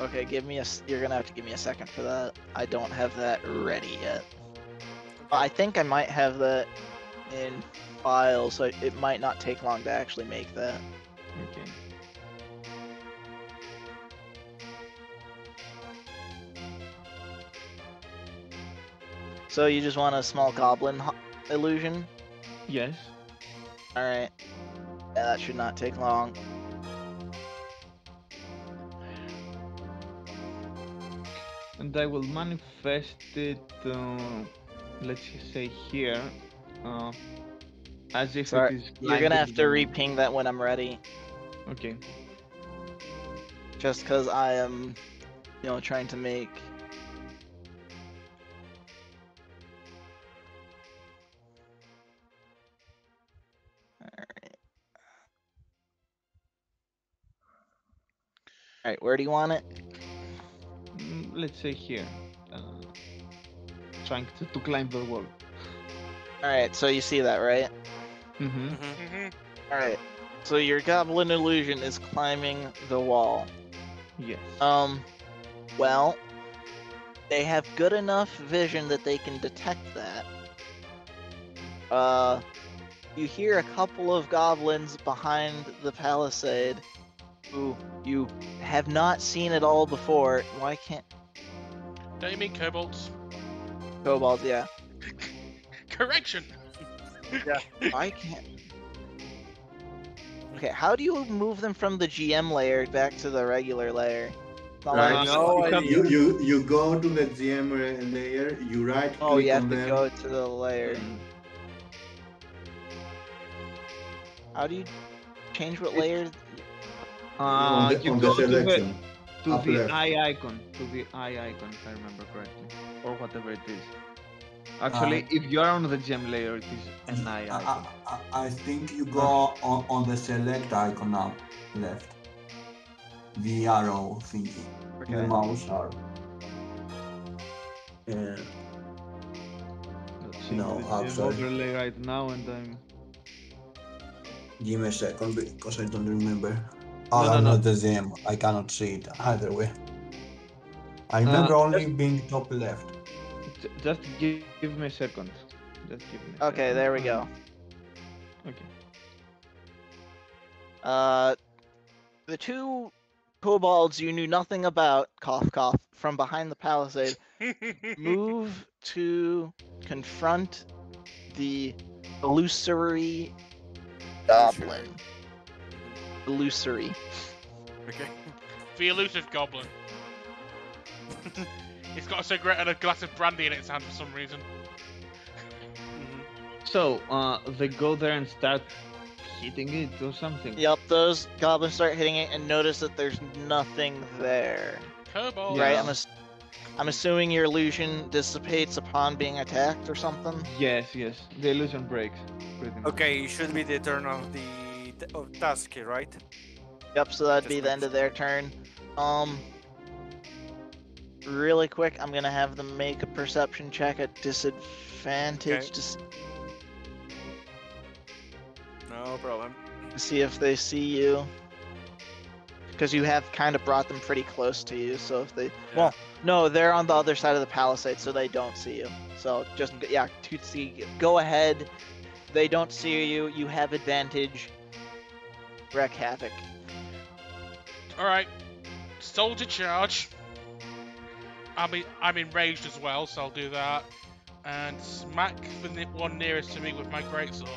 Okay, you're gonna have to give me a second for that. I don't have that ready yet. I think I might have that in file, so it might not take long to actually make that. Okay. So you just want a small goblin illusion? Yes. Alright. Yeah, that should not take long. And I will manifest it. Let's say here, as if Sorry, it is. you're gonna have to blinded. reping that when I'm ready. Okay. Just because I am, trying to make... Alright, where do you want it? Let's say here. Trying to climb the wall. Alright, so you see that, right? Mm-hmm. Mhm. Alright, so your goblin illusion is climbing the wall. Yes. Well, they have good enough vision that they can detect that. You hear a couple of goblins behind the palisade who you have not seen at all before. Why can't... Don't you mean kobolds? Kobolds, yeah. Correction. I can't. Okay, how do you move them from the GM layer back to the regular layer? It's not Right. letting me- No you have- idea. You go to the GM layer, you right click Oh, you have on to them. go to the layer. Mm. How do you change what It's- layer? on the, You on go the selection. to Up the left. eye icon, if I remember correctly, or whatever it is. Actually, if you are on the gem layer, it is an eye icon. I think you go on the select icon up left. The arrow thingy. The Okay. mouse arrow. Let's see No, the I'm gem sorry. overlay right now, and I'm. Give me a second because I don't remember. No, Oh, no, I'm no. not the GM. I cannot see it either way. I remember only being top left. Just give me a second. Just give me a Okay, second. there we go. Okay. The two kobolds you knew nothing about, cough cough, from behind the palisade, move to confront the illusory goblin. Illusory. Okay. The elusive goblin. It's got a cigarette and a glass of brandy in its hand for some reason. So, they go there and start hitting it or something. Yep, those goblins start hitting it and notice that there's nothing there. Kobold. Right? Yeah. I'm assuming your illusion dissipates upon being attacked or something. Yes. The illusion breaks. Pretty much. Okay, it should be the turn of the of Tusky, right? Yep, so that'd Just be the make end of their turn. Really quick, I'm gonna have them make a perception check at disadvantage Okay. No problem. to see if they see you. Because you have kind of brought them pretty close to you, so if they... Well, no, they're on the other side of the palisade, so they don't see you. So just, yeah, Tootsie, go ahead. They don't see you, you have advantage. Wreak havoc. Alright. Soldier charge. I'm enraged as well, so I'll do that. And smack the one nearest to me with my greatsword.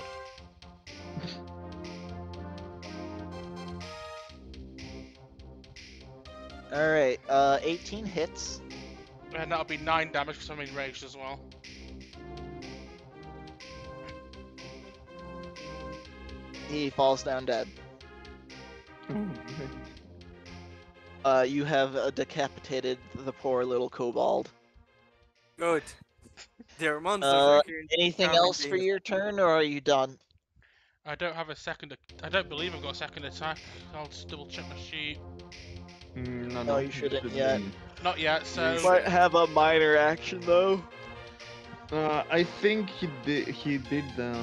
Alright, 18 hits. And that'll be 9 damage because I'm enraged as well. He falls down dead. You have decapitated the poor little kobold. Good. They're monsters. They're here in Anything Carmen else for Davis. your turn, or are you done? I don't have a second. I don't believe I've got a second attack. I'll just double check my sheet. No, you shouldn't yet. Not yet. So You Might have a minor action though. I think he did the.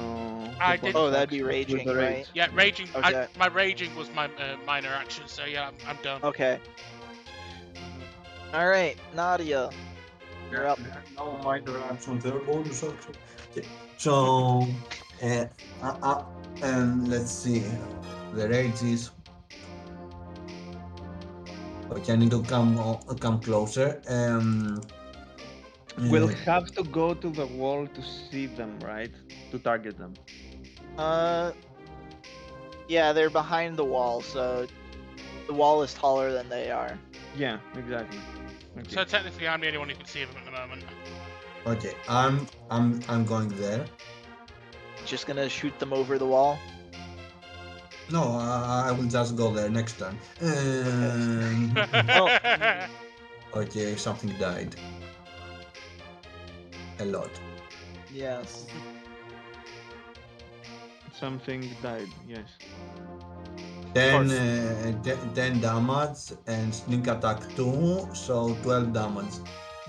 I the did- one Oh, that'd attack be with raging, the right? rage. yeah, raging. Okay. My raging was my minor action. So yeah, I'm done. Okay. All right, Nadia, you're up. No minor action, they're bonus action. Okay. So, let's see. The rage is. Okay, I need to come closer. We'll have to go to the wall to see them, right? To target them. Yeah, they're behind the wall, so the wall is taller than they are. Yeah, exactly. Okay. So technically, I'm the only one who can see them at the moment. Okay, I'm going there. Just gonna shoot them over the wall. No, I will just go there next time. Okay, something died. A lot. Yes. Something died. Yes. 10 damage and sneak attack 2, so 12 damage.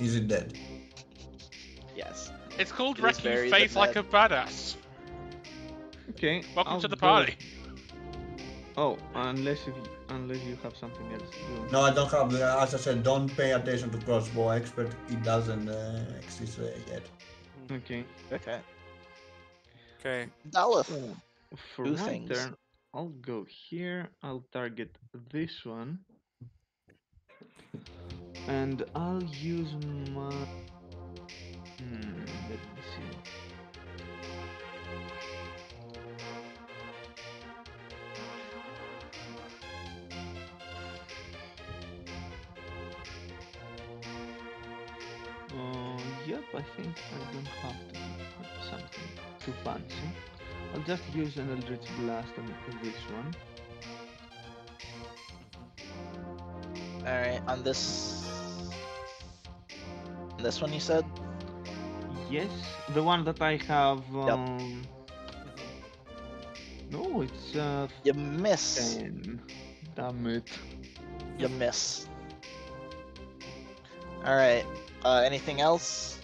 Is it dead? Yes. It's called It is wrecking very face the like a badass. Okay. Welcome I'll to the go- party. Oh, unless you have something else to do. No, I don't have. As I said, don't pay attention to crossbow expert. It doesn't exist yet. Okay. Okay. Okay. Daleth. So, for Two my things. turn, I'll go here. I'll target this one. And I'll use my... I think I don't have to do something too fancy. I'll just use an Eldritch Blast on this one. Alright, on this one you said? Yes, the one that I have. Yep. No, it's You miss. 10. Damn it. You miss. Alright, anything else?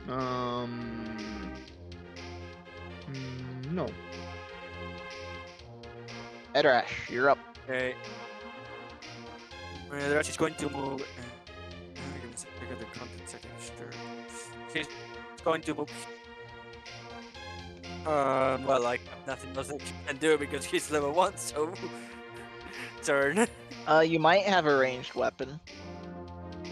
No. Edrash, you're up. Okay. The rest is going to move. Give me a second, the content settings. She's going to move. Well, like nothing else she can do because he's level 1, so turn. You might have a ranged weapon.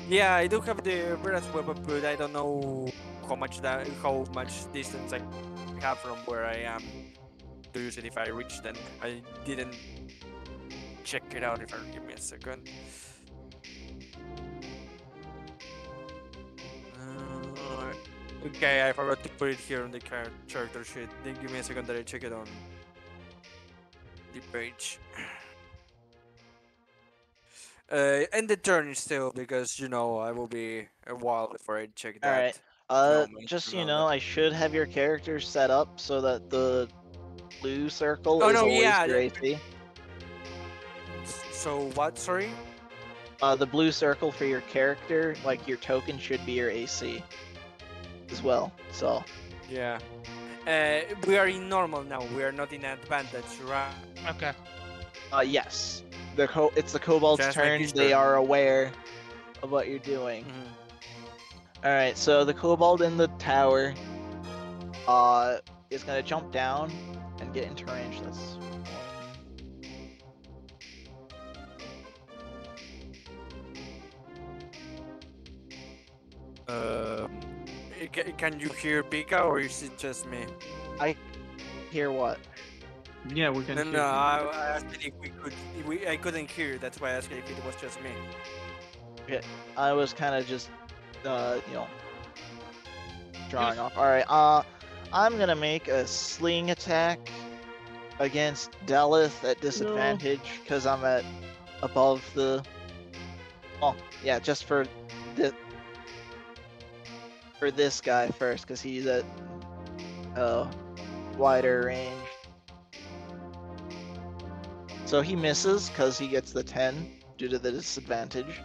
Yeah, I do have the breath weapon, but I don't know how much distance I have from where I am to use it if I reach them. I didn't check it out. If I give me a second. Okay, I forgot to put it here on the character sheet. Then give me a second that I check it on the page. And the turn is still because I will be a while before I check that. Alright. moment, Just so you remember. know, I should have your character set up so that the blue circle Oh, is no, always yeah, your the- AC. So what? Sorry. The blue circle for your character, like your token, should be your AC as well. So Yeah. We are in normal now. We are not in advantage, right? Okay. yes, it's the kobold's Just turn. making They sure. are aware of what you're doing. Mhm. All right, so the kobold in the tower, is gonna jump down and get into range. That's one. Can you hear Pika or is it just me? Hear what? Yeah, we can No, hear no. you. I asked if we could. I couldn't hear. That's why I asked if it was just me. I was kind of just, drawing off. All right, I'm gonna make a sling attack against Delith at disadvantage because I'm at above the. Oh, yeah, just for this guy first because he's at wider range. So he misses because he gets the 10 due to the disadvantage.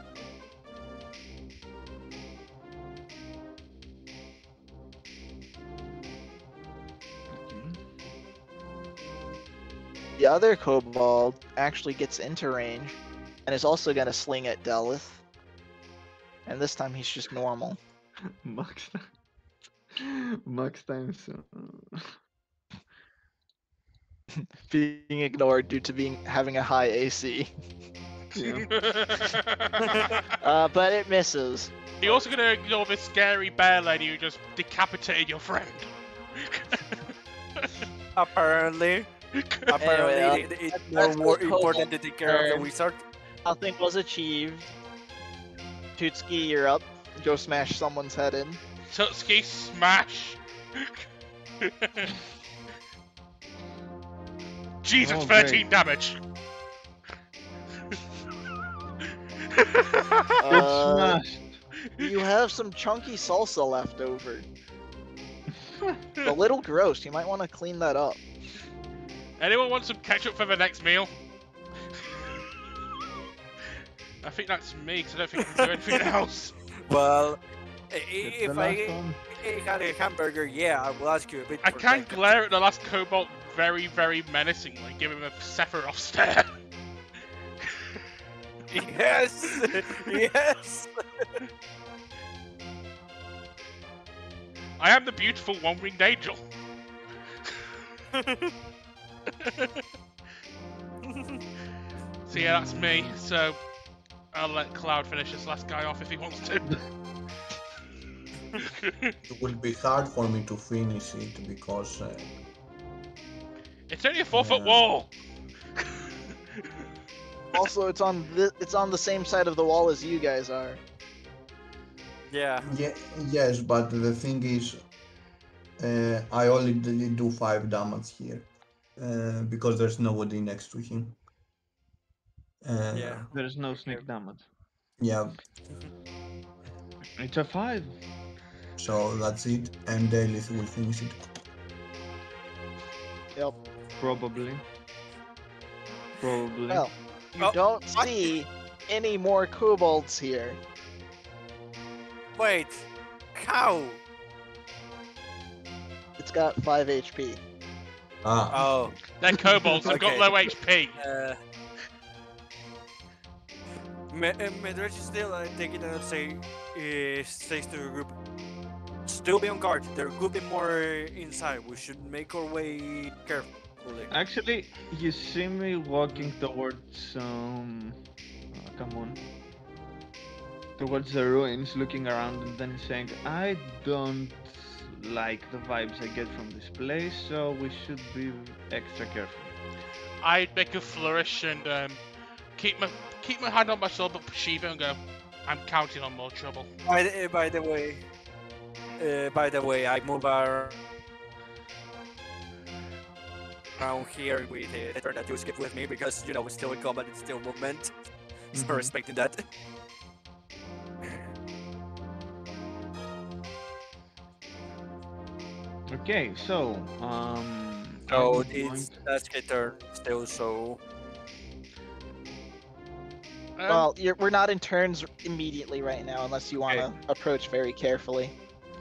The other kobold actually gets into range and is also gonna sling at Delith. And this time he's just normal. Max Max times. Being ignored due to having a high AC. Yeah. But it misses. You're also gonna ignore this scary bear lady who just decapitated your friend. Apparently, Anyway, it's that's more the important to kobold take care of the turn. wizard. Nothing was achieved. Tutski, you're up. Go smash someone's head in. Tutski smash. Jesus, Oh, 13 damage. Smashed. You have some chunky salsa left over. A little gross. You might want to clean that up. Anyone want some ketchup for the next meal? I think that's me because I don't think I can do anything else. Well, That's if the I last one. had a hamburger, yeah, I will ask you a bit. I for can that. glare at the last kobold very, very menacingly, give him a Sephiroth stare. Yes, yes. I am the beautiful one-winged angel. So yeah, that's me. So I'll let Cloud finish this last guy off if he wants to. It will be hard for me to finish it because It's only a 4-foot Yeah. wall. Also, it's on the same side of the wall as you guys are. Yeah. Yes, but the thing is, I only do 5 damage here because there's nobody next to him. Yeah. There's no Okay. sneak damage. Yeah, It's a 5. so that's it, and Dailith will finish it. Yep. Probably. Probably. Well, you Oh, don't what? see any more kobolds here. Wait. How? It's got 5 HP. Ah, Oh. They're kobolds. They've got Okay. low HP. Medrech is still taking and says to the group, still be on guard. There could be more inside. We should make our way carefully. Actually, you see me walking towards come on. Towards the ruins, looking around and then saying, I don't like the vibes I get from this place, so we should be extra careful. I'd make a flourish and keep my hand on my sword, but perceive it and go, I'm counting on more trouble. By the way, I move around here with the turn that you skip with me because we're still in combat, it's still movement. So Mhm. respecting that. Okay, so So are you it's going- that's my turn still. So Well, we're not in turns immediately right now, unless you want to approach very carefully.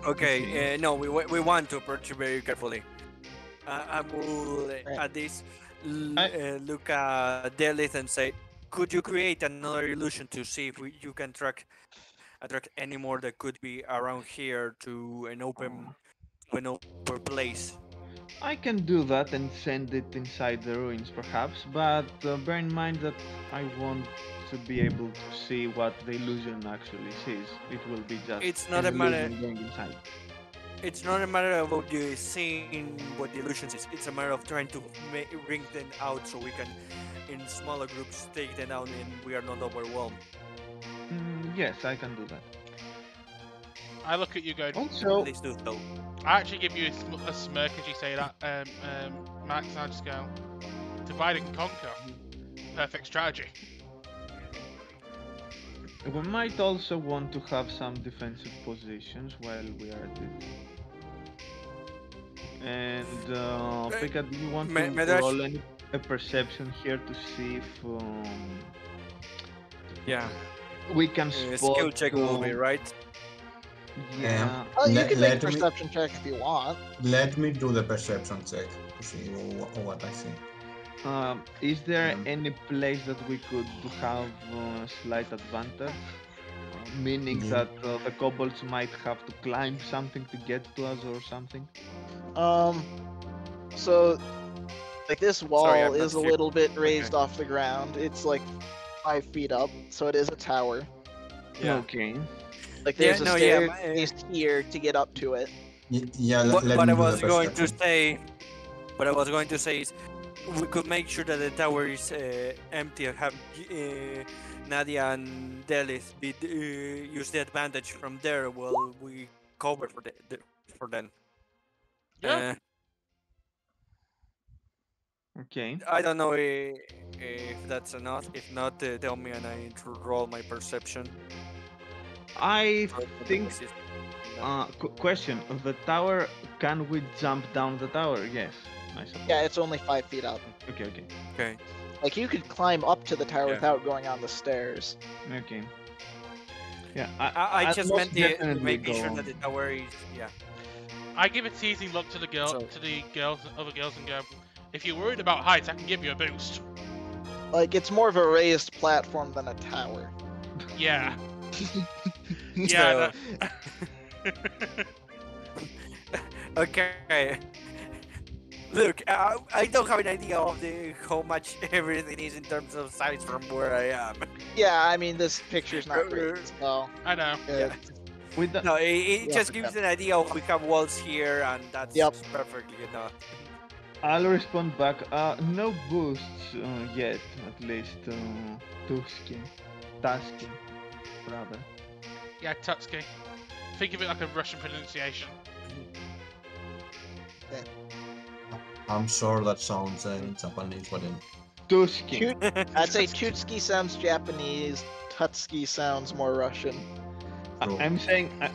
okay, no, we want to approach very carefully. I will at this look at Delith and say, could you create another illusion to see if you can attract any more that could be around here to an open place? I can do that and send it inside the ruins, perhaps, but bear in mind that I want to be able to see what the illusion actually sees. It will be just It's not an a matter. illusion going inside. It's not a matter of what you seeing what the illusions is. It's a matter of trying to bring them out so we can, in smaller groups, take them out and we are not overwhelmed. Yes, I can do that. I look at you going, Also, Please do so. I actually give you a smirk as you say that, Max, and I just go, divide and conquer. Perfect strategy. we might also want to have some defensive positions while we are at it. And Pika, do you want to Medrash? roll a perception here to see if Yeah. we can spot? Skill check will be right. Yeah. Oh, you Let- can make a let me- perception check if you want. let me do the perception check to see what I see. Is there Mm. any place that we could have slight advantage? Meaning Yeah. that the kobolds might have to climb something to get to us or something? So, like, this wall Sorry, I'm not is a sure. little bit raised off the ground. It's like 5 feet up, so it is a tower. Yeah. Okay. Like, there's Yeah, a no, yeah, staircase here to get up to it. Yeah, What, let what me I do was the going to perception. say is we could make sure that the tower is empty and have Nadia and Delis use the advantage from there while we cover for them. Yeah. Okay. I don't know if that's enough. If not, tell me and I need to roll my perception. I for the think. basis. Question: the tower? Can we jump down the tower? Yes. I suppose. Yeah, it's only 5 feet up. Okay. Okay. Okay. Like, you could climb up to the tower Yeah. without going on the stairs. Okay. Yeah. I I'd just most meant definitely making go sure on. that the tower is I give a teasing look to the other girls, and go, if you're worried about heights, I can give you a boost. Like, it's more of a raised platform than a tower. Yeah. So- Yeah. Okay. Look, I don't have an idea of how much everything is in terms of size from where I am. Yeah, I mean, this picture's not great, so... I know. Yeah. With the, No, it Yeah, just okay. gives an idea of we have walls here, and that's Yep. perfectly enough. I'll respond back. No boosts yet, at least. Tusky, rather. Yeah, Tutski. Think of it like a Russian pronunciation. I'm sure that sounds Japanese, but Tusky. I'd say Tutski sounds Japanese. Tutski sounds more Russian. true. I'm saying that.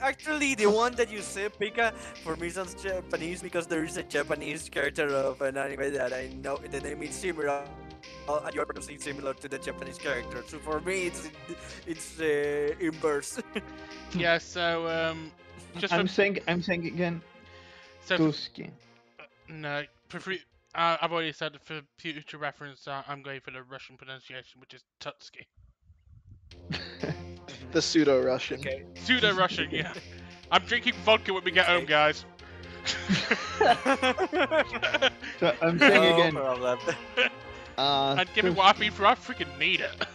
Actually, the one that you said, Pika, for me sounds Japanese because there is a Japanese character of an anime that I know the name is similar. And you're pronouncing similar to the Japanese character. So for me, it's inverse. Yeah. So just I'm for, saying again. so Tusky. no, I've already said for future reference, I'm going for the Russian pronunciation, which is Tutski. The pseudo-Russian. Okay. Pseudo Russian, yeah. I'm drinking vodka when we get home, guys. So I'm saying No again. problem. And give me what I mean for I freaking need it.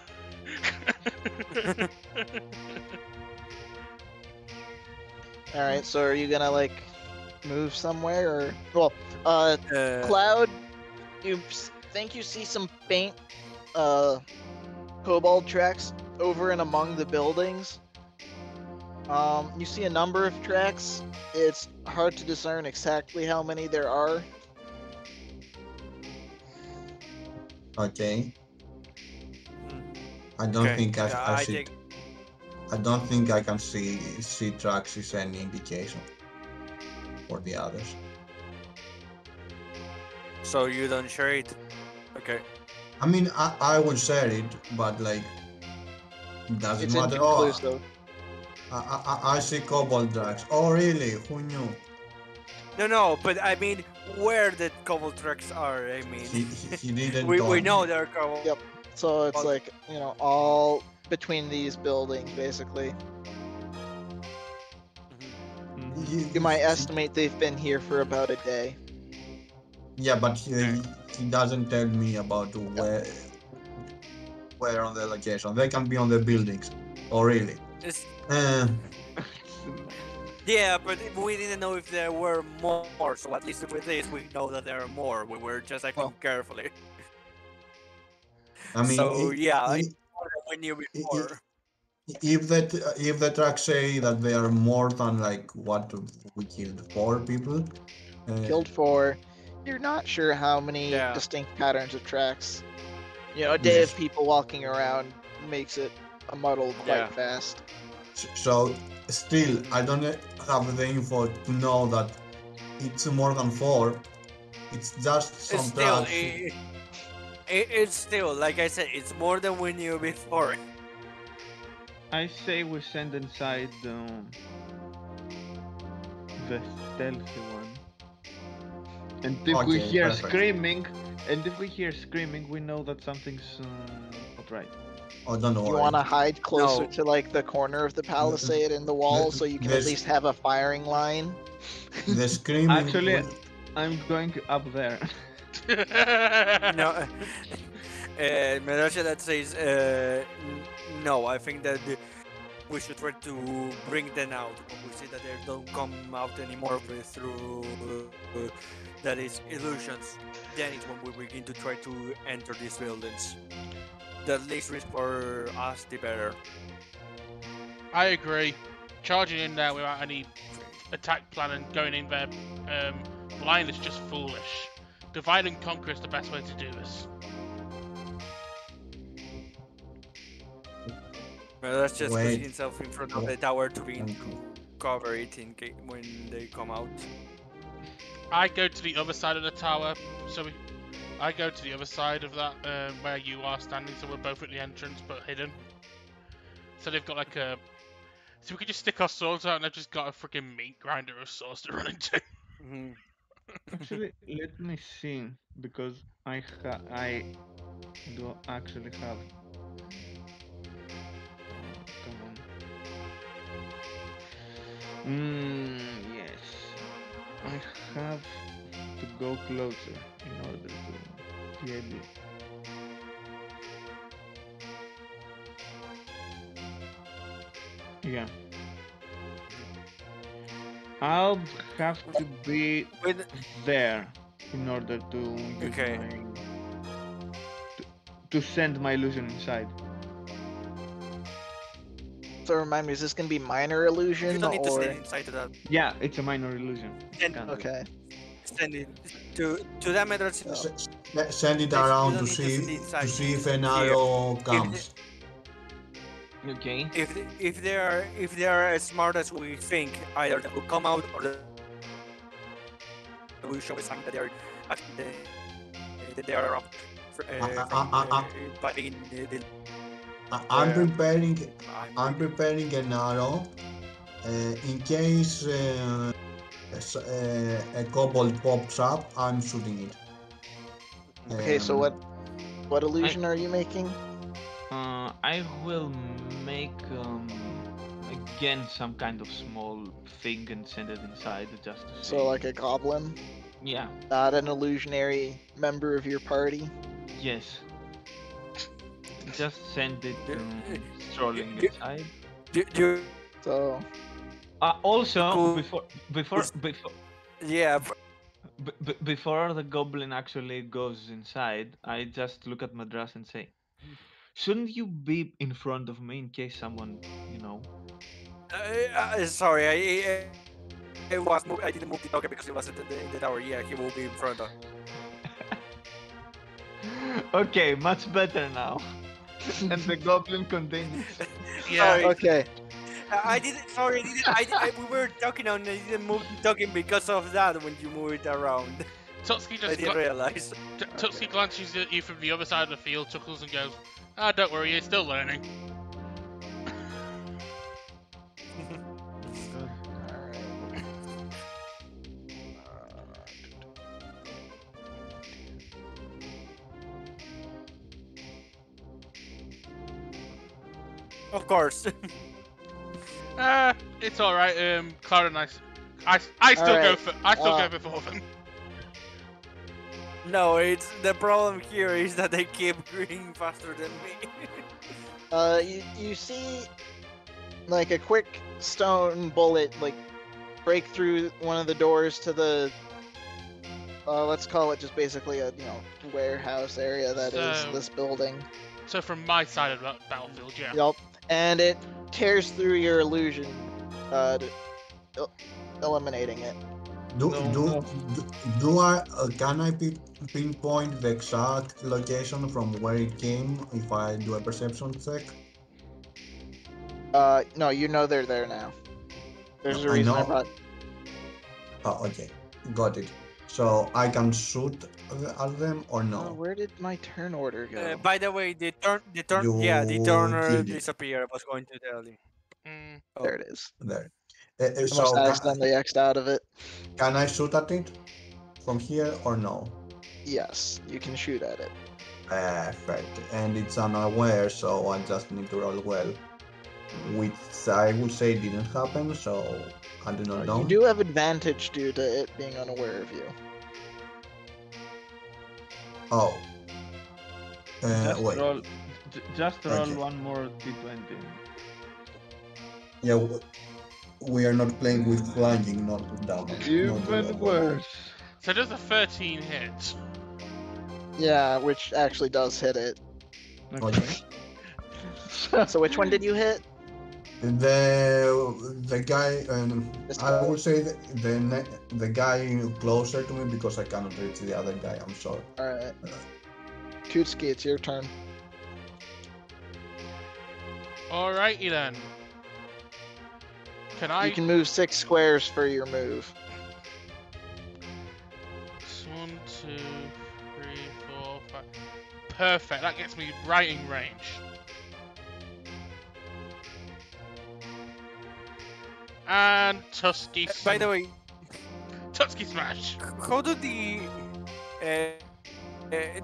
All right, so are you gonna like move somewhere or well, Uh, Cloud? You think you see some faint, kobold tracks over and among the buildings. You see a number of tracks. It's hard to discern exactly how many there are. Okay. I don't okay. think I I see. think I don't think I can see tracks is any indication for the others. so. You don't share it. Okay. I mean, I would share it, but like, doesn't It's matter. inconclusive. I see cobalt tracks. Oh, really? Who knew? No, but I mean, where the cobble tracks are. I mean, He didn't. we tell know me. there are cobble. Yep. So it's Well- like, all between these buildings, basically. Mhm. You might estimate they've been here for about a day. Yeah, but he doesn't tell me about where on the location. They can be on the buildings. Oh, really? It's, Uh, yeah, but we didn't know if there were more. So at least with this, we know that there are more. We were just acting Well- carefully. I mean, So yeah, i- it's more than we knew before. if the tracks say that they are more than like what we killed 4 people, Killed 4. You're not sure how many Yeah. distinct patterns of tracks. A day Yes. of people walking around makes it a muddle quite Yeah. fast. so still I don't have the info to know that it's more than 4. It's just some It's still, tracks. it's still, like I said, it's more than we knew before. I say we send inside the stealthy one. And if we Okay, hear perfect. screaming, we know that something's not right. Oh, don't You worry. want to hide closer No. to like the corner of the palisade in the wall so you can at There's- least have a firing line. The screaming. Actually, I'm going up there. No, Mirage that says no. I think that we should try to bring them out when we see that they don't come out anymore through that is illusions. Then it's when we begin to try to enter these buildings. The least risk for us, the better. I agree. Charging in there without any attack plan and going in there blind is just foolish. Divide and conquer is the best way to do this. Mirage just Wait. puts himself in front of the tower to be cover it when they come out. I go to the other side of the tower, I go to the other side of that where you are standing, so we're both at the entrance but hidden. So they've got like a. So we could just stick our swords out and they've just got a freaking meat grinder of swords to run into. Mhm. Actually, let me see because I do actually have. Come on. Yes. I have to go closer in order to be able. Yeah. I'll have to be With there in order to use Okay. to send my illusion inside. So remind me, is this gonna be minor You illusion don't need to or send it inside to that. Yeah, it's a minor illusion. And- Can't do it. okay? Send it to that method. Send it You around don't to need to see send it inside to see if an here. arrow comes. Okay. If they are as smart as we think, either they will come out or they will show a sign that they are around. By being the I'm Yeah. preparing. I'm preparing an arrow in case a kobold pops up. I'm shooting it. Okay, so Um, what illusion are you making? I will make again some kind of small thing and send it inside just to see. So like a goblin, Yeah. not an illusionary member of your party. Yes. Just send it Yeah. strolling Yeah. inside. you So Also, Cool. before yeah. before the goblin actually goes inside, I just look at Madras and say, "Shouldn't you be in front of me in case someone, you know?" Sorry, I didn't move the token because it wasn't in the tower. Yeah, he will be in front of. Okay, much better now. And the goblin continues. Yeah. Sorry. okay, I didn't. Sorry, we were talking on. I didn't move the token because of that. When you move it around, Tutski I just didn't realize. Tutski glances at you from the other side of the field, chuckles and goes, "Ah, don't worry, you're still learning." Of course. It's all right. Cloud and I still go Alright, for go before them. No, it's the problem here is that they keep growing faster than me. you see like a quick stone bullet like break through one of the doors to the let's call it just basically a warehouse area that is So- this building. So from my side of the battlefield, yeah. Yup, and it tears through your illusion, eliminating it. Do I can I pinpoint the exact location from where it came if I do a perception check? No, you know they're there now. There's a I reason I know. brought. Oh, okay, got it. So I can shoot at them or Oh, no? where did my turn order go? By the way, the turn, You the turner killed it. disappeared. I was going to tell you. Mm, There it is. There. Almost accidentally X'd out of it. Can I shoot at it from here or no? Yes, you can shoot at it. Perfect. And it's unaware, so I just need to roll well. Which I would say didn't happen, so I do not know. You do have advantage due to it being unaware of you. Oh. Just Wait. roll, just roll Okay. one more d20. Yeah, we are not playing with flanking, not with damage. not with Even that. worse. so does a 13 hit? Yeah, which actually does hit it. Okay. So which one did you hit? The guy, This I guy? would say the guy closer to me because I cannot reach the other guy. I'm sorry. Alright. Kutsuki, it's your turn. Alrighty then. Can I? You can move 6 squares for your move. 1, 2, 3, 4, 5. Perfect. That gets me right in range. And Tusky. By the way, Tusky smash. how do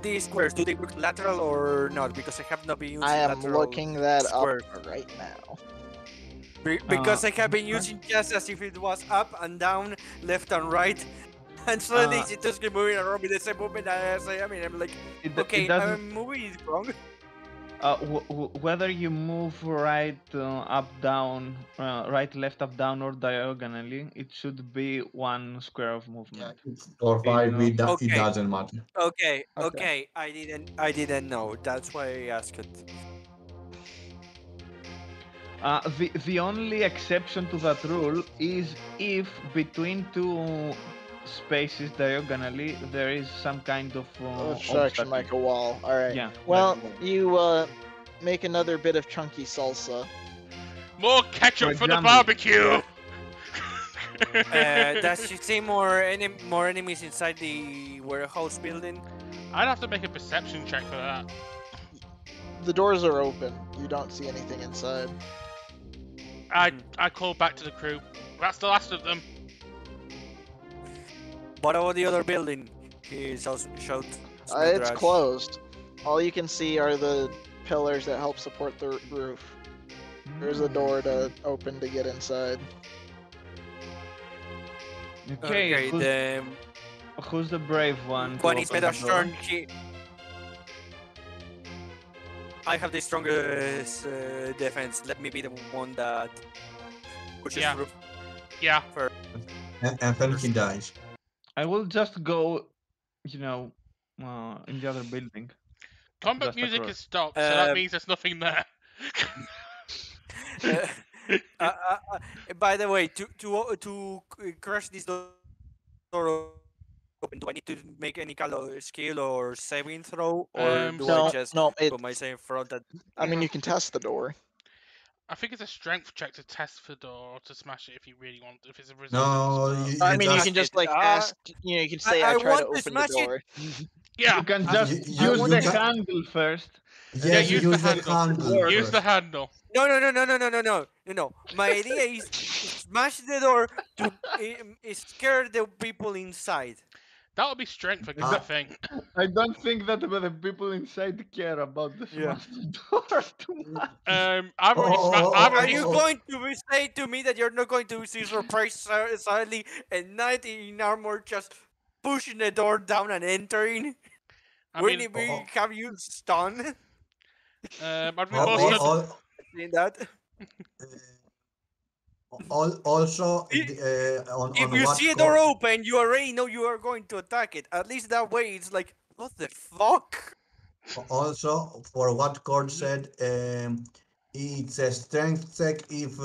these squares do they work lateral or not? Because I have not been using I am lateral looking that square. up right now. Because I have been using just as if it was up and down, left and right, and suddenly it's just moving around with the same movement as I am. I'm like, okay, doesn't. I'm moving it wrong. Whether you move right, up, down, right, left, up, down, or diagonally, it should be one square of movement. Or 5, it Okay. doesn't matter. Okay, Okay. I didn't know. That's why I asked it. The only exception to that rule is if between two spaces diagonally there is some kind of Obstruction obstacle. like a wall. All right. Yeah. Well, like a wall. you make another bit of chunky salsa. More ketchup For for the example, barbecue. Does you see more enemies inside the warehouse building? I'd have to make a perception check for that. The doors are open. You don't see anything inside. I call back to the crew. That's the last of them. What about the other building? He shouts. It's closed. All you can see are the pillars that help support the roof. There's a door to open to get inside. Okay, then who's the brave one? to when it's open Meda's the door? turn, I have the strongest defense. Let me be the one that pushes Yeah. through. Yeah. And then he dies. I will just go, in the other building. Combat Just music across. has stopped, so that Um, means there's nothing there. By the way, to crush this door open, do I need to make any kind of skill or saving throw, or do I just No. put myself in front? I mean, you can test the door. I think it's a strength check to test the door or to smash it if you really want. If it's a resistance. No, but- I mean, you just- can just like Ah, ask. You can say, I "I try to want to open the smash it. door." Yeah. You can I- just you- use you the can- handle first. Yes, use use the the handle. handle. Use first. the handle. No. My idea is to smash the door to scare the people inside. That would be strength again, Ah. I think. I don't think that the people inside care about the Yeah. smashed door too much. I've already Are already you going to say to me that you're not going to see surprise silently at night in armor just pushing the door down and entering? Wouldn't we have you stunned? I'd be Al- more al- so- al- In that? Also, on If you what see a co- door open, you already know you are going to attack it. At least that way, it's like, what the fuck? Also, for what Cord said, it's a strength check if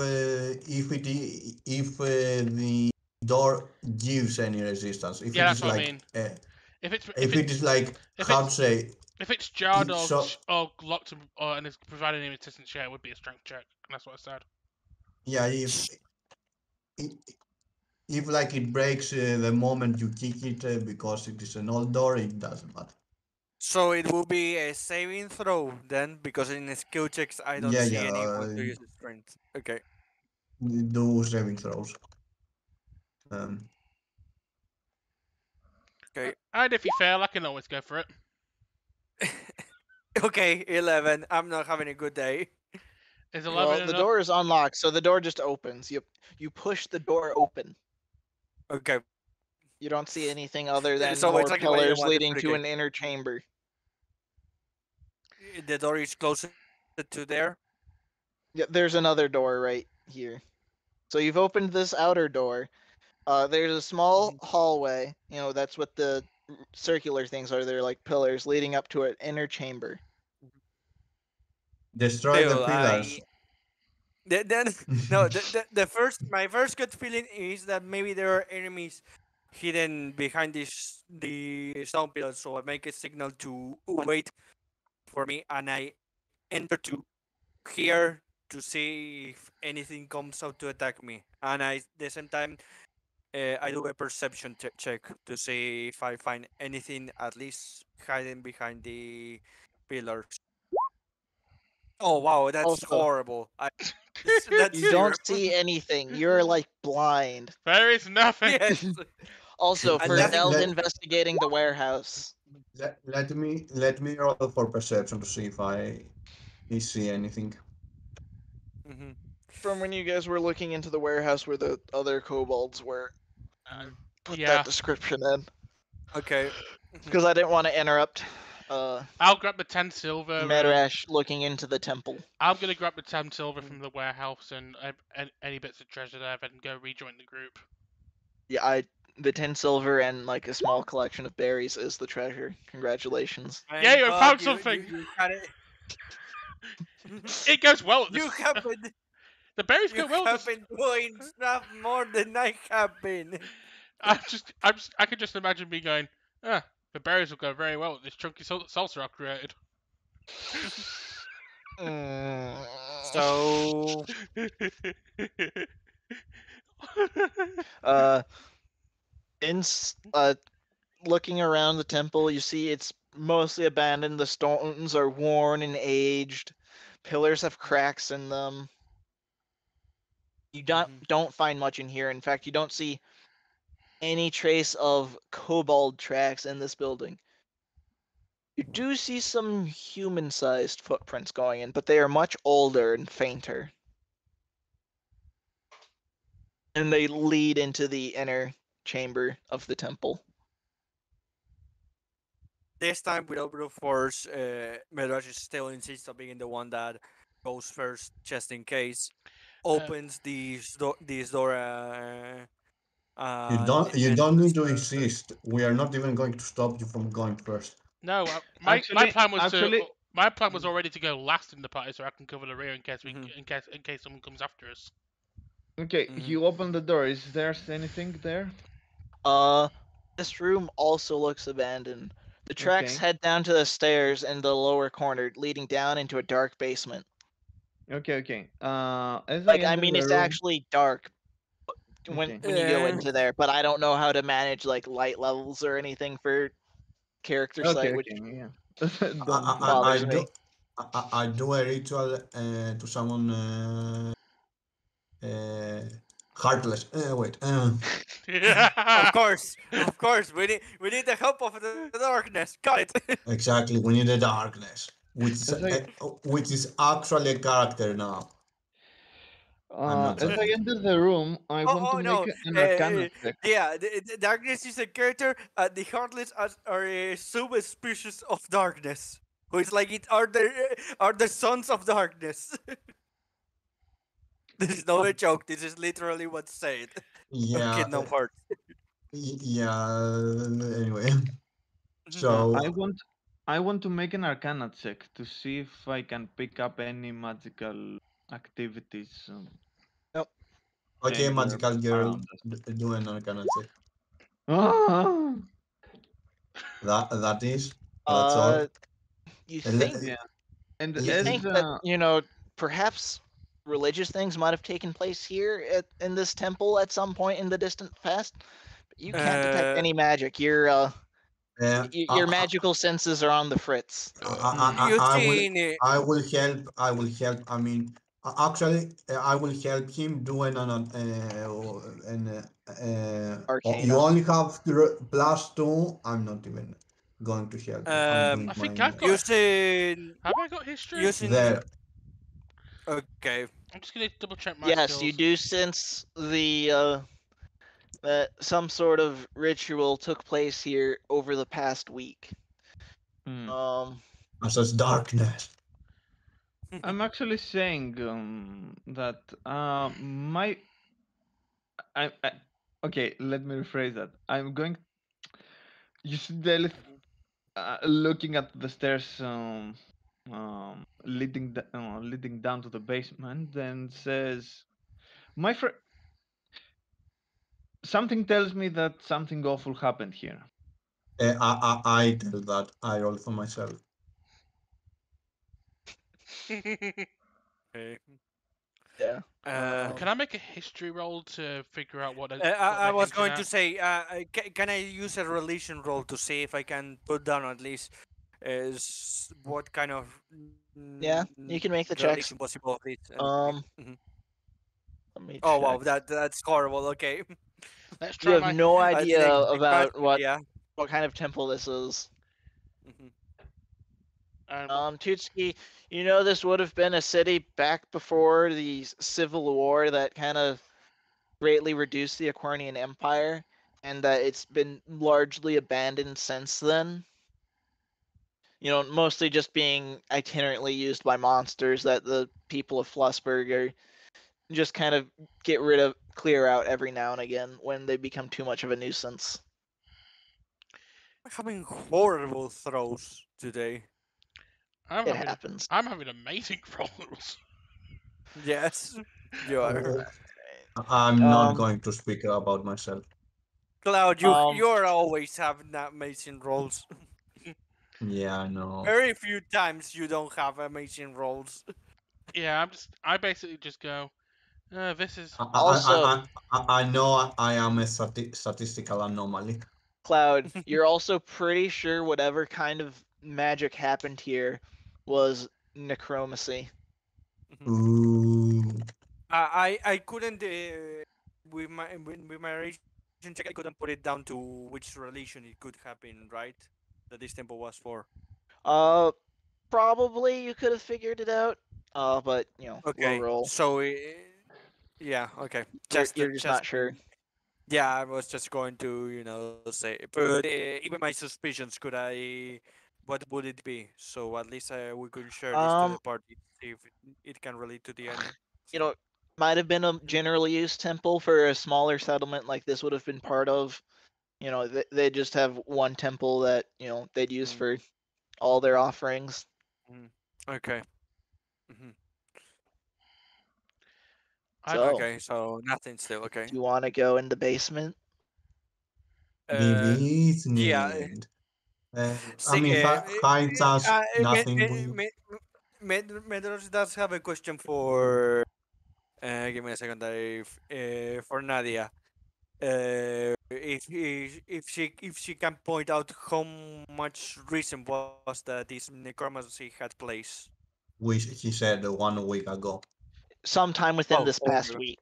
the door gives any resistance. If Yeah, it that's is what I like, mean. If it's if it is like, if how to it's- say, if it's jarred so- or locked and is providing any resistance, yeah, it would be a strength check, and that's what I said. yeah, if like it breaks the moment you kick it because it is an old door, it doesn't matter. So it will be a saving throw then, because in the skill checks I don't see anyone to use strength. Okay. Do saving throws. Okay. And if you fail, I can always go for it. Okay, 11. I'm not having a good day. Is 11 Well, the enough? door is unlocked, so the door just opens. You push the door open. Okay. You don't see anything other than So more it's like the way you pillars want it, leading to okay. an inner chamber. The door is closer to there. Yeah, there's another door right here. So you've opened this outer door. There's a small hallway. That's what the circular things are. They're like pillars leading up to an inner chamber. Destroy the Still, pillars. Then my first gut feeling is that maybe there are enemies hidden behind the stone pillars, so I make a signal to wait for me, and I enter to here to see if anything comes out to attack me, and at the same time I do a perception check to see if I find anything at least hidden behind the pillars. Oh wow, that's Also- horrible. That's You don't zero. see anything. You're like blind. There is nothing. Yes. Also, And for that's- Neld let- investigating the warehouse. Let me roll for perception to see if I see anything. Mhm. From when you guys were looking into the warehouse where the other kobolds were. Put Yeah. that description in. Okay. Because I didn't want to interrupt I'll grab the 10 silver. Medrash looking into the temple. I'm gonna grab the 10 silver from the warehouse and any bits of treasure there, then go rejoin the group. Yeah, the 10 silver and like a small collection of berries is the treasure. Congratulations. Yeah, you Fuck, found something. You had it. It goes well. At You this... happened. The berries You go well. have been doing stuff more than I have been. I could just imagine me going, the berries will go very well with this chunky salsa I've created. So, uh, looking around the temple, you see it's mostly abandoned. The stones are worn and aged. Pillars have cracks in them. You don't find much in here. In fact, you don't see any trace of kobold tracks in this building. You do see some human-sized footprints going in, but they are much older and fainter. And they lead into the inner chamber of the temple. this time without brute force, Mirage is still insists on being the one that goes first, just in case. Opens this door. You don't need to enters, insist. We are not even going to stop you from going first. No, my plan was actually, my plan was already to go last in the party so I can cover the rear in case in case someone comes after us. okay, you open the door. Is there anything there? This room also looks abandoned. The tracks Okay. head down to the stairs in the lower corner, leading down into a dark basement. Okay. As Like, I I enter mean, the it's room, actually dark when Okay. you go into there, but I don't know how to manage like light levels or anything for character sight, which yeah. I, Don't. I, I bothers do me. I do a ritual to summon heartless. Wait. Of course. We need the help of the darkness. Got it. Exactly. We need the darkness, As I which is actually a character now. I'm not as I joking. enter the room, I want to Oh make no! an Arcana check. Yeah, the darkness is a character. The heartless are a subspecies of darkness. Who is like it are the sons of darkness. This is not a joke. This is literally what's said. Yeah. Kingdom Hearts. Yeah. Anyway. Uh, So I want to make an Arcana check to see if I can pick up any magical activities okay, anywhere magical girl, around us. do an arcana check. Ah! That's all. You think Yeah, and you Y- think as that, perhaps religious things might have taken place here in this temple at some point in the distant past, but you can't detect any magic. Your I, magical senses are on the fritz. You I will seen it? I will help. I will help. I mean, actually, I will help him do you Arcana. only have +2. I'm not even going to help you. I'm doing I my think I've got. Using Have I got history? using. there. Okay. I'm just gonna double check my Yes, skills. you do sense that some sort of ritual took place here over the past week. Um, Such darkness. I'm actually saying that I okay. Let me rephrase that. I'm going. You see Delith looking at the stairs leading down to the basement, and says, "My friend, something tells me that something awful happened here." I tell that. I roll for myself. Okay. yeah. Can I make a history roll to figure out what? I was going to to. say, can I use a relation roll to see if I can put down at least what kind of Yeah, you can make the relation checks. possible of it? Mhm. Let me Oh wow, check. that's horrible. Okay. Let's You try have my. no I idea didn't expect about that, yeah. what kind of temple this is. Mhm. Tutski, this would have been a city back before the civil war that kind of greatly reduced the Aquarian Empire, and that it's been largely abandoned since then. Mostly just being itinerantly used by monsters that the people of Flussburg are just kind of clear out every now and again when they become too much of a nuisance. I'm having horrible throws today. It happens. I'm having amazing rolls. Yes. You are. I'm not Um, going to speak about myself. Cloud, Um, you're always having amazing roles. Yeah, I know. Very few times you don't have amazing roles. Yeah, I basically just go. This is also, I know I am a statistical anomaly. Cloud, you're also pretty sure whatever kind of magic happened here was necromancy. Ooh. I couldn't with my relation check. I couldn't put it down to which relation it could happen. Right, that this temple was for. Uh, Probably you could have figured it out. But low Okay, roll. so yeah, okay. You're just not sure. Yeah, I was just going to say, but even my suspicions, could I? What would it be? So at least we could share this to the Um, party, see if it can relate to the end. you know, might have been a generally used temple for a smaller settlement like this would have been part of. They just have one temple that they'd use Mm, for all their offerings. mm. Okay. Hmm. I've So, Okay, so nothing still. Okay. do you want to go in the basement? The Uh, yeah. basement. I See, mean, high touch, nothing. Medros does have a question for. Give me a second. For Nadia. If she can point out how much reason was that this necromancy had place. Which he said 1 week ago. Sometime within Oh, this past okay. week.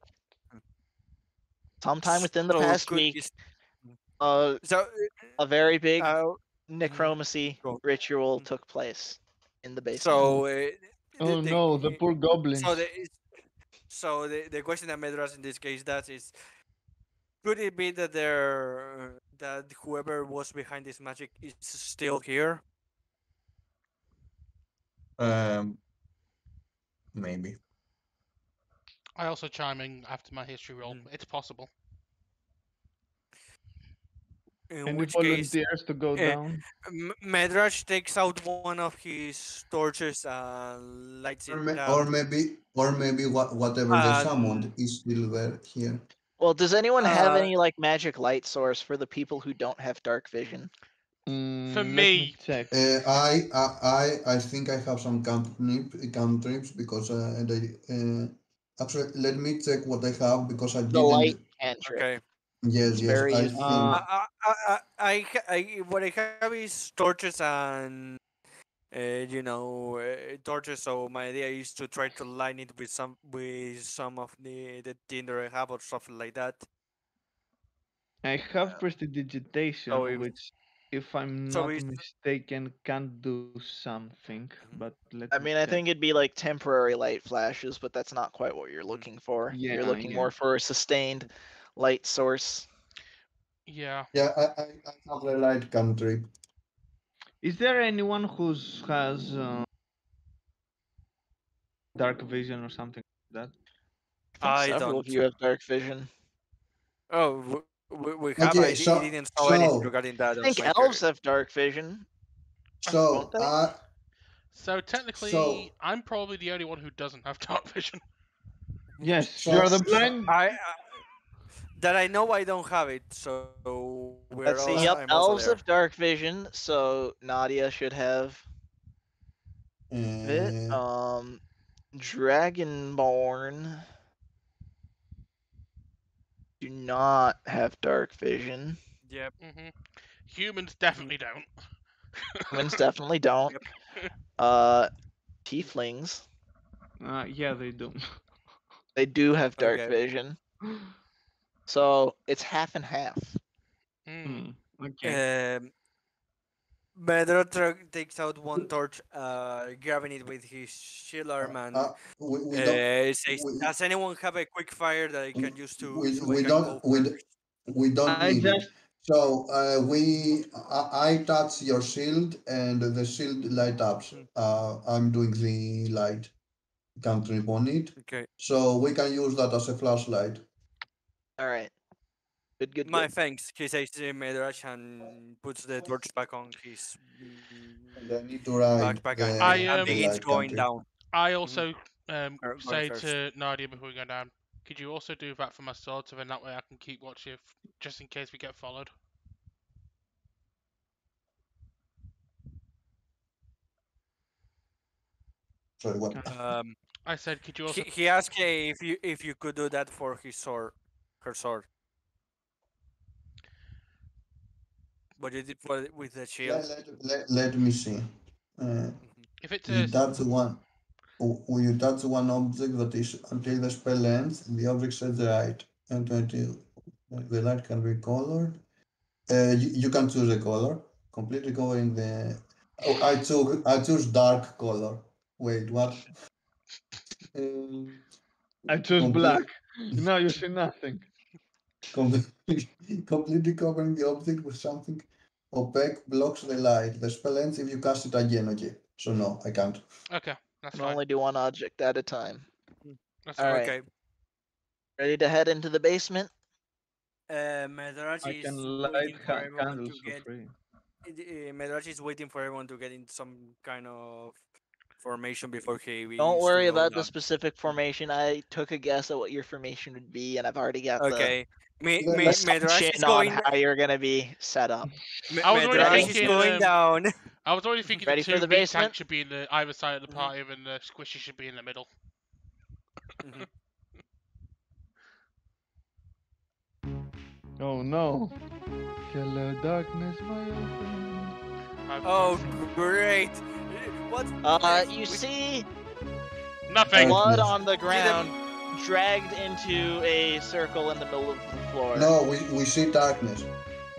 Sometime within the So past could week, this? uh, So a very big uh, mhm, necromancy go. ritual Mhm. took place in the basement. So Oh no, the poor so goblins. the question that Medras in this case does is, could it be that that whoever was behind this magic is still here? Um, Maybe. I also chime in after my history roll. Mhm. It's possible. In Any which case, volunteers to go uh, down? Medrash takes out one of his torches and lights it up. Or maybe whatever they And summoned is still there here. Well, does anyone have uh, any like magic light source for the people who don't have dark vision? For Let me me, check. I think I have some cantrips because actually let me check what I have because I The light didn't. cantrip. okay. It's Yes, very I useful. think. What I have is torches and torches. So my idea is to try to line it with some of the tinder I have or something like that. I have So prestidigitation, if which, if I'm so not is mistaken, can do something. Mhm, But let I me mean, I check. think it'd be like temporary light flashes, but that's not quite what you're mhm. looking for. You're Yeah, looking yeah. more for a sustained light source. yeah. Yeah, I have the light cantrip. Is there anyone who's has dark vision or something like that? I think I several of don't. you have dark vision. Oh, we have. Okay, It didn't saw anything regarding that I on think my elves have dark vision, don't so they? So so technically, I'm probably the only one who doesn't have dark vision. Yes, you are so the so blind. That I know I don't have it. So Let's see. I'm Yep, also there. elves have dark vision, so Nadia should have it. uh, Dragonborn do not have dark vision. Yep. Hmm. Humans definitely don't. Humans definitely don't. Yep. Uh, Tieflings, Yeah, they do. they do have dark Okay. vision. So it's half and half. Mm. Hmm, okay. Medro takes out one torch, grabbing it with his shield arm, and we don't says, we, "Does anyone have a quick fire that I can use to so I we can don't go first?" we don't I need it. just So I touch your shield and the shield light up. Mm, I'm doing the light cantrip on it, okay. so we can use that as a flashlight. All right. Good, good, My good. thanks, he says to Medrash and puts the torch back on his And I need to ride backpack the I and the begins light going country. down. I Mhm. also Going say first. to Nadia before we go down, could you also do that for my sword, so then that way I can keep watch if just in case we get followed. Sorry, what? I said, could you also? He asked if you could do that for his sword, her sword. But you did for with the shield. Let me see. If it's You a touch one. When you touch one object that is until the spell ends, the object sets right, and until the light can be colored. You can choose a color, completely covering the. Oh, I choose dark color. Wait, what? I chose Complete- black. Now you see nothing. completely covering the object with something opaque blocks the light. The spell ends if you cast it again. Okay, so no, I can't. okay, that's Can fine. only do one object at a time. That's All fine. right. Okay. Ready to head into the basement? Medrash I is can light waiting for everyone candles to for get. free. Medrash is waiting for everyone to get in some kind of formation before he Don't begins worry to go about the down. specific formation. I took a guess at what your formation would be, and I've already got Okay. the Medrash assumption is on going. how you're gonna be set up. I was already Medrash is thinking. going down. I was already thinking Ready the for two the meat basement? tanks should be in the either side of the Mhm. party, and the squishy should be in the middle. Mhm. Oh no. Hello, darkness, my old friend. Oh, great! What? You see Nothing. blood Darkness. on the ground dragged into a circle in the middle of the floor. No, we see darkness.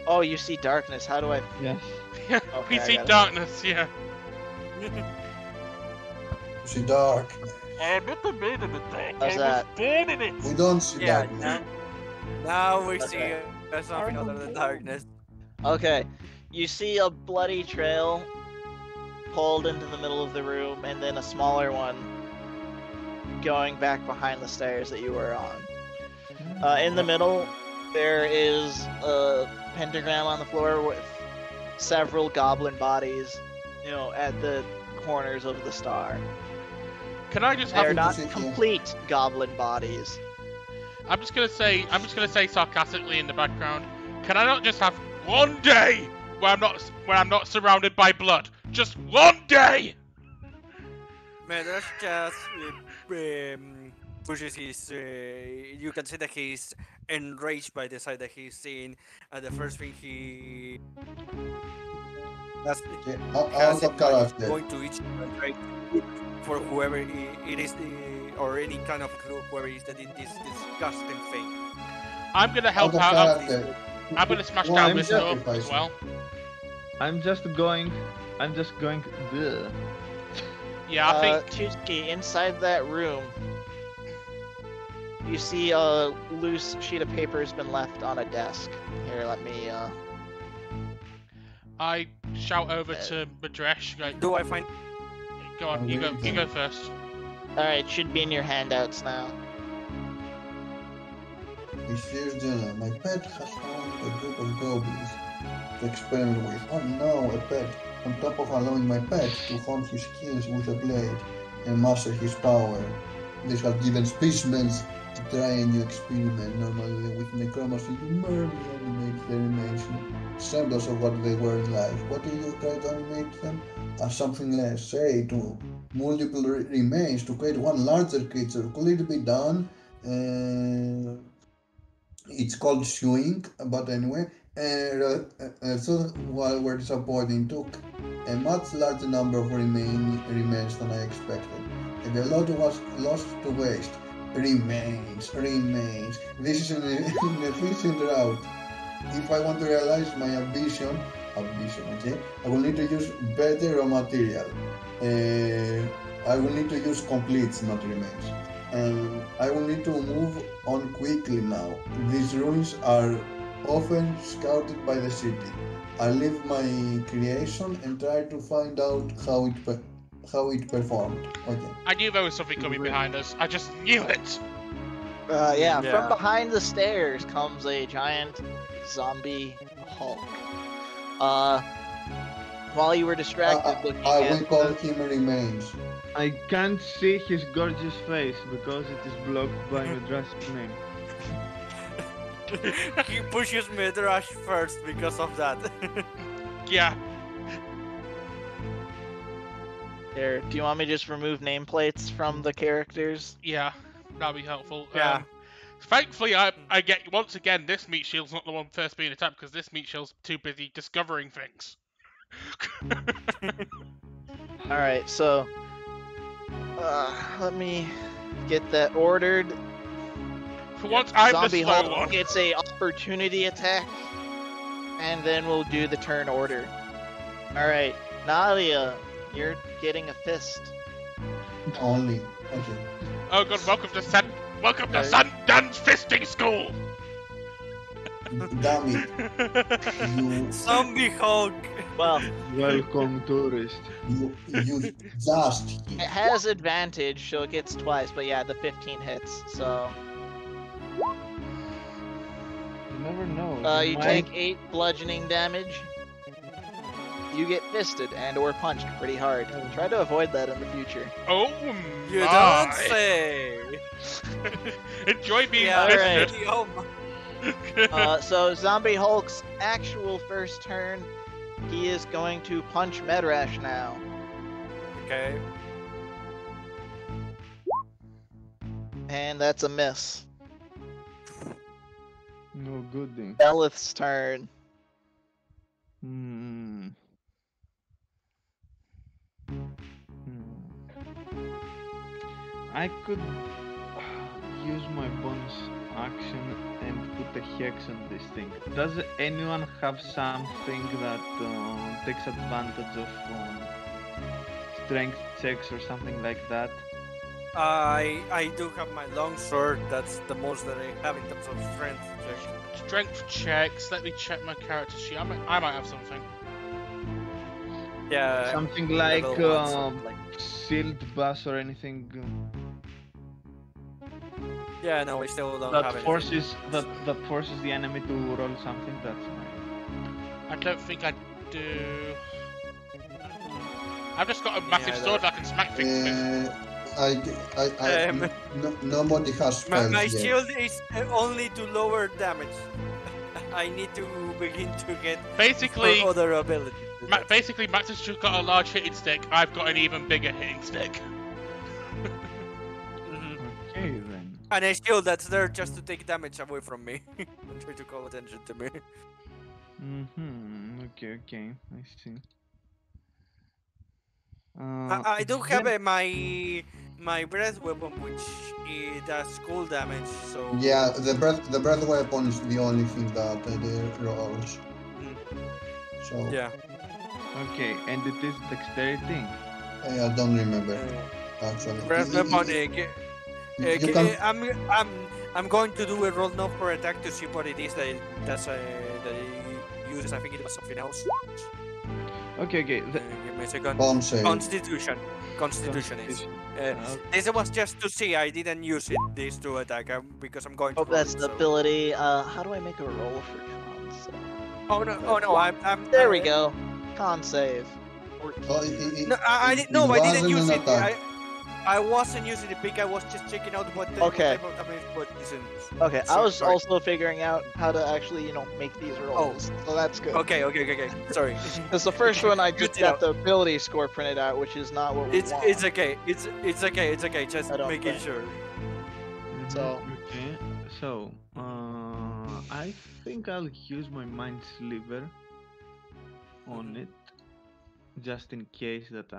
Oh, you see darkness. How do I? Yes. Okay, we I see got it. darkness. Yeah. We see darkness. How's that? We don't see Yeah. darkness. Now we see Okay. something other than darkness. Okay, you see a bloody trail pulled into the middle of the room, and then a smaller one going back behind the stairs that you were on. In the middle, there is a pentagram on the floor with several goblin bodies, at the corners of the star. Can I just They're have? not Music, yeah. complete goblin bodies. I'm just gonna say sarcastically in the background. Can I not just have one day where I'm not surrounded by blood? Just one day. Medrash just pushes his. You can see that he's enraged by the sight that he's seeing, and the first thing he. That's Okay, has out in of mind is character. going to each and try to for whoever it is, or any kind of whoever it is that did this disgusting thing. I'm gonna help Out of out. character. I'm gonna smash Well, down I'm this door as sacrificing. well. I'm just going. Bleh. Yeah, I think. Chusky, inside that room, you see a loose sheet of paper has been left on a desk. Here, let me. I shout over to Madresh. Do I find? Go on, you go first. All right, should be in your handouts now. Mysterious General, my pet has found a group of goblins to experiment with. Oh no, a pet. On top of allowing my pet to hone his skills with a blade and master his power. This has given specimens to try a new experiment. Normally with necromancy, you merely animate the remains semblance of what they were in life. What do you try to animate them? As something less, say, to multiple remains to create one larger creature. Could it be done? It's called Swing, but anyway, so while we're disappointing, took a much larger number of remains than I expected, and a lot was lost to waste. Remains. This is an inefficient route. If I want to realize my ambition, okay, I will need to use better raw material. I will need to use completes, not remains. And I will need to move on quickly now. These ruins are often scouted by the city. I leave my creation and try to find out how it performed. Okay. I knew there was something coming behind us. I just knew it. Yeah, Yeah. from behind the stairs comes a giant zombie Hulk. while you were distracted looking I will at call the... him remains. I can't see his gorgeous face because it is blocked by Midrash's name. He pushes Midrash first because of that. Yeah. There, do you want me to just remove nameplates from the characters? Yeah, that'd be helpful. Yeah. Thankfully, I get once again this meat shield's not the one first being attacked because this meat shield's too busy discovering things. Alright, so let me get that ordered. For once, I'm Zombie the slow Hulk one. gets a opportunity attack, and then we'll do the turn order. Alright, Nadia, you're getting a fist. Only. Okay. Oh god, welcome to Sundance Fisting School! Damn it. You, Zombie Hulk. Well, Welcome, tourist. you just it hit. has advantage, so it gets twice, but yeah, the 15 hits, so... You never know. You might- take 8 bludgeoning damage. You get fisted and or punched pretty hard. Try to avoid that in the future. Oh You my! don't say. Enjoy being Yeah, Alright. fisted. oh my. So Zombie Hulk's actual first turn, he is going to punch Medrash now. Okay. And that's a miss. No goodie. Belith's turn. Hmm. I could use my bonus action and put a hex on this thing. Does anyone have something that takes advantage of strength checks or something like that? I do have my longsword. That's the most that I have in terms of strength check. Strength checks. Let me check my character sheet. I might have something. Yeah. Something like level one, so, like- shield bash or anything Yeah, no, we still don't have that anything. forces the enemy to roll something. That's fine. I don't think I do. I've just got a massive Yeah, sword that I can smack things with. Nobody has spells My yet. shield is only to lower damage. I need to begin to get Basically, other abilities. basically, Max has just got a large hitting stick. I've got an even bigger hitting stick. Mhm. Okay then. And a shield that's there just to take damage away from me. And try to call attention to me. Okay. I see. I do have then- my breath weapon, which it does cool damage. So Yeah, the breath weapon is the only thing that it rolls. Mhm. So yeah. Okay, and it is dexterity. I don't remember Uh, actually. breath weapon. You can I'm going to do a roll now for attack to see what it is that it uses. I think it was something else. Okay. Give me a second. bomb save. Constitution is. This was just to see. I didn't use it. This to attack because I'm going to. Oh, roll that's it, the so- ability. How do I make a roll for con save? Oh no! I'm. There we go. Con save. Oh, No, I didn't. No, I didn't wasn't use an it. attack. I wasn't using it big. I was just checking out what the Okay. what type of damage what is in. Okay, I was Sorry. also figuring out how to actually, make these rolls. So that's good. Okay. Sorry. Because the first one I Good just to got the ability score printed out, which is not what we want. It's okay. It's okay. Just I don't making think. sure. So- Okay, so I think I'll use my mind sliver on it, just in case that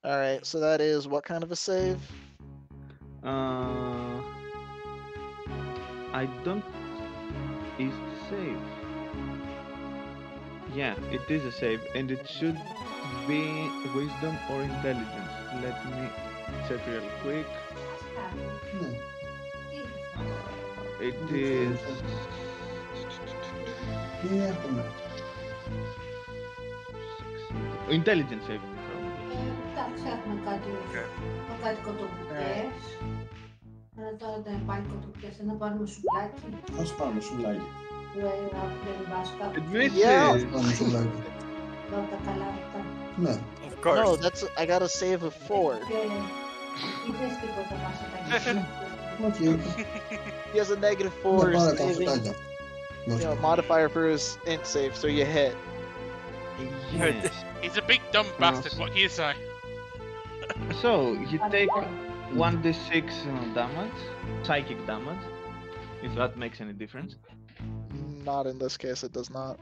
Alright, so that is what kind of a save? I don't. Is save? Yeah, it is a save, and it should be wisdom or intelligence. Let me check real quick. No. It is. Yeah, Intelligence saving throw. Εντάξει, έχουμε κάτι κοτοπουκές. Αλλά τώρα δεν υπάρχει κοτοπουκές, να πάρουμε σουβλάκι. ας πάμε σουλάκι. Δεν βάζω κάπου. It misses. Yeah. Πάμε σουλάκι. Kautta kalauta. Ναι. Of course. No, that's I got a save of 4. Itse τίποτα μας Όχι. He has a negative Να 4 πάρε τα saving, φωτάκια. modifier for his int save, so you hit. Yes. He's a big dumb bastard. What can you say? So you take 1d6 damage, psychic damage, if that makes any difference. Not in this case, it does not.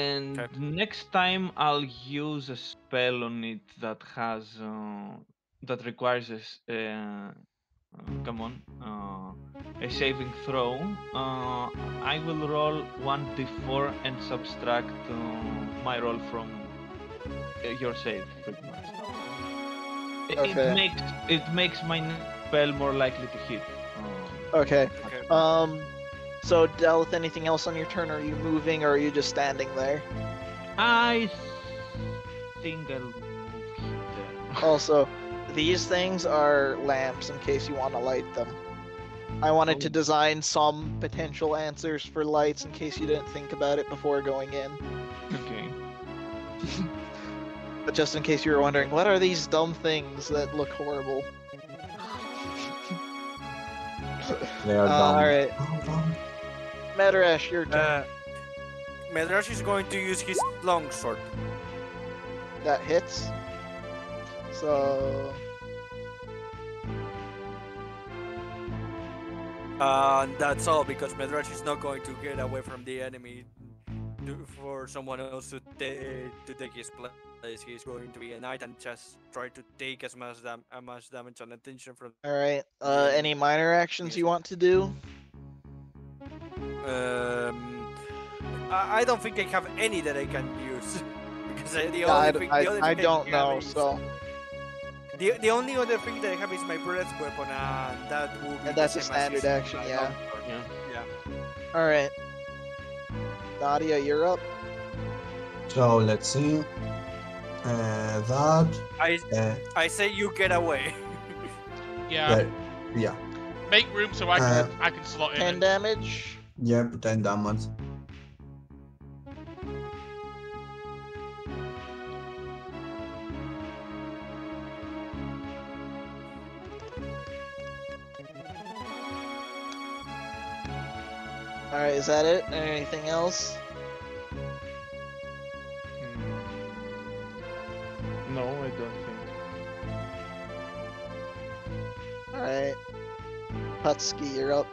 And Okay. next time I'll use a spell on it that has that requires a saving throw. I will roll 1d4 and subtract my roll from your save, pretty much. Okay. It makes my spell more likely to hit. Okay. Okay. So Delith, anything else on your turn? Are you moving, or are you just standing there? I think I'll move there. Also, these things are lamps in case you want to light them. I wanted to design some potential answers for lights in case you didn't think about it before going in. Okay. But just in case you were wondering, what are these dumb things that look horrible? They are dumb. Alright. Madrash, your turn. Medrash is going to use his longsword. That hits. So... And that's all because Medrash is not going to get away from the enemy for someone else to take his place. He's going to be a knight and just try to take as much damage and attention from. Alright, any minor actions you want to do? I don't think I have any that I can use because the Yeah, only thing, the only I thing don't have know, is- so... The only other thing that I have is my breath weapon, and that will be And the that's a same as standard his action, yeah. longsword. Yeah. Yeah. Alright. Nadia, you're up. So let's see. That. I say you get away. Yeah. Yeah. Make room so I can slot in. 10 damage. Yep, 10 damage. Alright, is that it? Anything else? No, I don't think. Alright. Putski, you're up.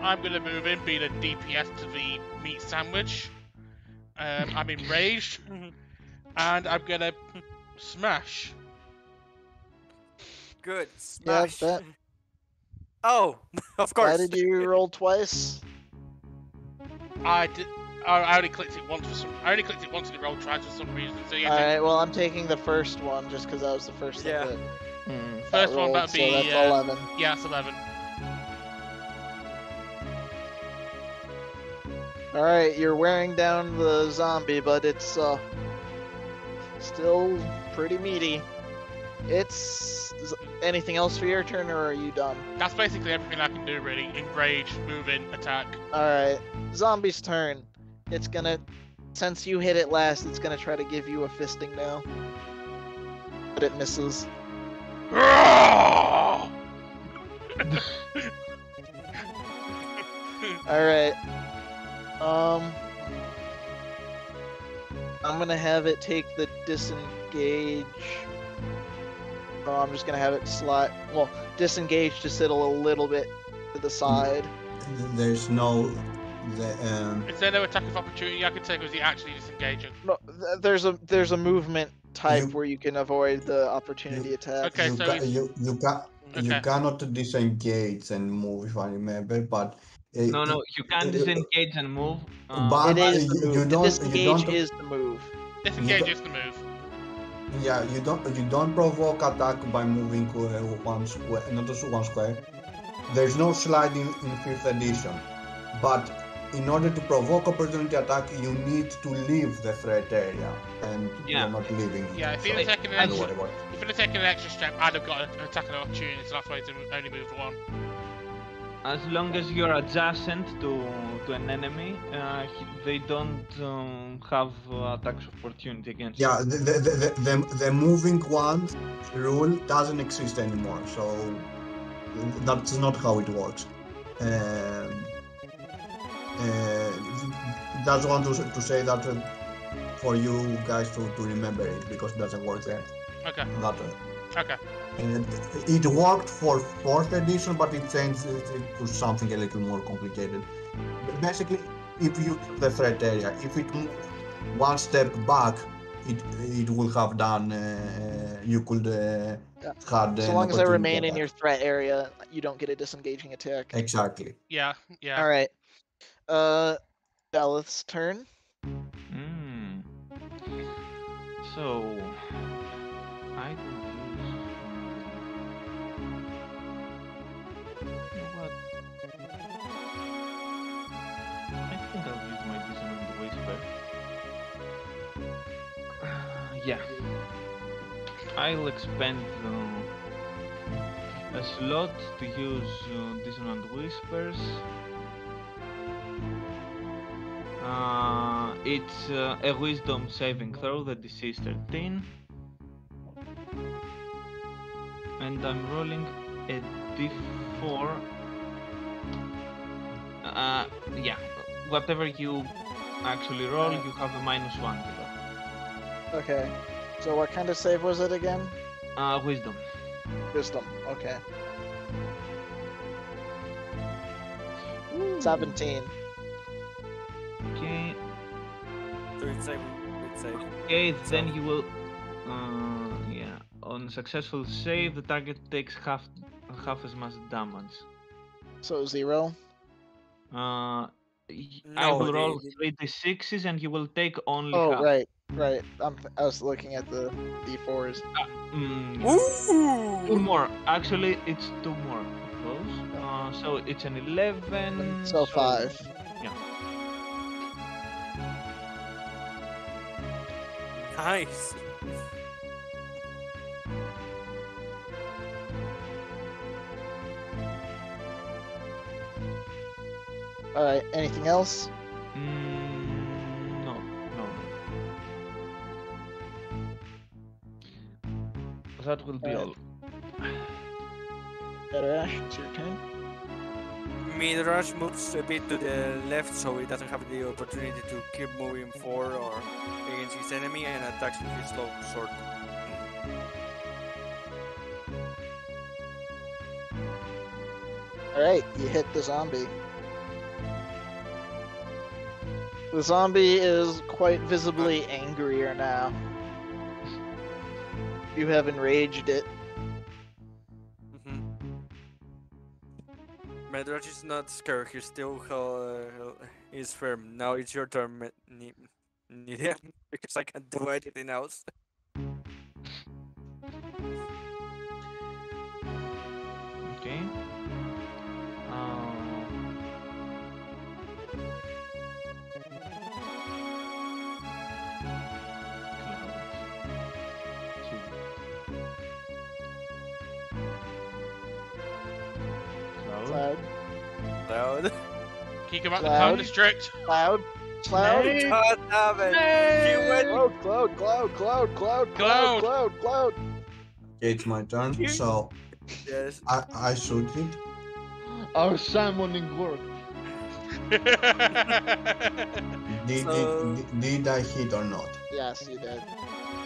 I'm gonna move in, being a DPS to the meat sandwich. I'm enraged, and I'm gonna smash. Good. Yeah, Smash. bet. Oh, of Why course. did you roll twice? I only clicked it once for some. I only clicked it once and it rolled twice for some reason. So yeah. Alright, well, I'm taking the first one just because that was the first thing Yeah. that First one rolled, that'd so be that's 11. yeah, it's 11. Alright, you're wearing down the zombie, but it's still pretty meaty. Anything else for your turn, or are you done? That's basically everything I can do really. Enrage, move in, attack. Alright, zombie's turn. It's gonna, since you hit it last, it's gonna try to give you a fisting now. But it misses. Alright. I'm gonna have it take the disengage. Oh, I'm just gonna have it disengage to sit a little bit to the side. There's no. Is there no attack of opportunity I can take, or is he actually disengaging? No, there's a movement type where you can avoid the opportunity attack. Okay, you, so ca- he's- you Okay. cannot disengage and move, if I remember, but. No, you can disengage and move. But It is the you move. The don't. disengage is the move. Disengage is the move. Yeah, you don't provoke attack by moving one square, not just one square. There's no sliding in 5th edition, but in order to provoke opportunity attack, you need to leave the threat area, and you're not leaving. Yeah, if so you're taking an don't extra, worry about it. if you're taking an extra step, I'd have got an attack of opportunity, so that's why he's only moved one. As long as you're adjacent to an enemy, they don't have attacks of opportunity against Yeah, you. the moving one rule doesn't exist anymore, so that's not how it works. Just want to say that for you guys to remember it, because it doesn't work there. Okay. That, Okay. and it worked for 4th edition, but it changed it to something a little more complicated. Basically, if you leave the threat area, if it moved one step back, it will have done. You could had. So long as they remain in your threat area, you don't get a disengaging attack. Exactly. Yeah. Yeah. All right. Belith's turn. So I will use. You know what? I think I'll use my Dissonant Whisper. Yeah. I'll expend a slot to use Dissonant Whispers. It's a Wisdom saving throw. The DC is 13. And I'm rolling a D4. Yeah. Whatever you actually roll, you have a -1 to that. Okay. So what kind of save was it again? Wisdom. Wisdom. Okay. 17. Okay. So it's safe. It's safe. Okay, then you will. Yeah. On successful save, the target takes half as much damage. So 0. I No, will roll the- 3d6s and you will take only Oh, half. right. I was looking at the D4s. Yeah. Ooh! 2 more. Actually, it's 2 more of those. So it's an 11. So 5. Yeah. Nice. All right. Anything else? No. That will be Alright. all. Better Ash, it's your turn. Midrash moves a bit to the left so he doesn't have the opportunity to keep moving forward or against his enemy and attacks with his long sword. All right. You hit the zombie. The zombie is quite visibly angrier now. You have enraged it. Midrash is not scared, he's still is firm. Now it's your turn, Nidia, because I can't do anything else. Okay. Cloud. Loud. Can you go back to Cloud. Cloud District? Cloud. Cloud. Snake. God damn it! He went. Cloud. Cloud. Cloud. Okay, it's my turn. Here. So Yes. I shoot it. Our summoning worked. Did I hit or not? Yes, you did.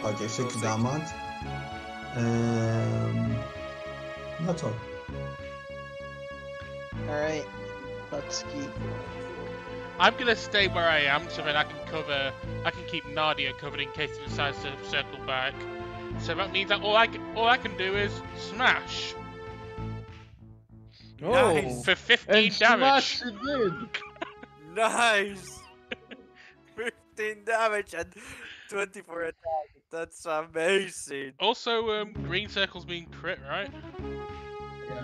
Okay, 6 6. damage. That's all. All right. Butski. I'm gonna stay where I am so then I can keep Nadia covered in case he decides to circle back. So that means that all I can do is smash Nice. for 15 And damage. smash it did. Nice. 15 damage and 24 attack. That's amazing. Also, green circles mean crit, right?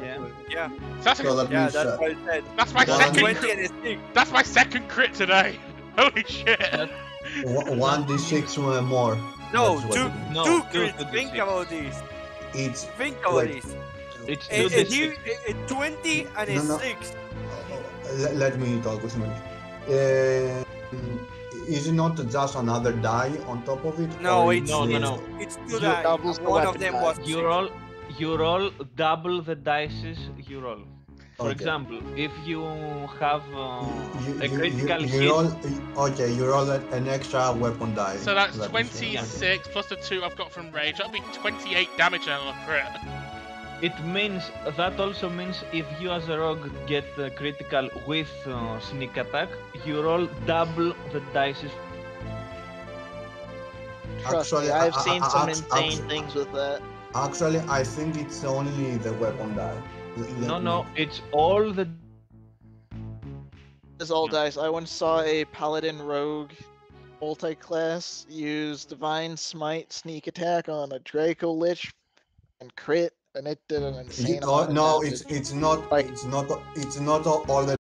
Yeah. Yeah. So that's, So that Yeah, means that's what I said. that's my that second. 20 Crit, and a 6. that's my second crit today. Holy shit! 1d6 more. No, That's what two, it is. No, two two crits. to Think D6. about this. It's Think about Wait. this. It's A 2d6. 20 and a No, no. 6. let me talk with me. Is it not just another die on top of it? No, or it's No. It's You two die. doubles the One of weapon them die. was You roll double the dices you roll. For Okay. example, if you have a You critical hit, roll, okay, you roll an extra weapon die. So that's That is, 26 plus the 2 I've got from rage. That'll be 28 damage on a crit. it means that also means if you as a rogue get critical with sneak attack, you roll double the dices. Trust me, Actually, I've seen some act- insane act- things with that. Actually, I think it's only the weapon die. No, it's all the. As all Yeah. dice, I once saw a paladin rogue multi-class use divine smite sneak attack on a Draco Lich and crit, and it did an insane amount of No, damage. it's not. Like- It's not all the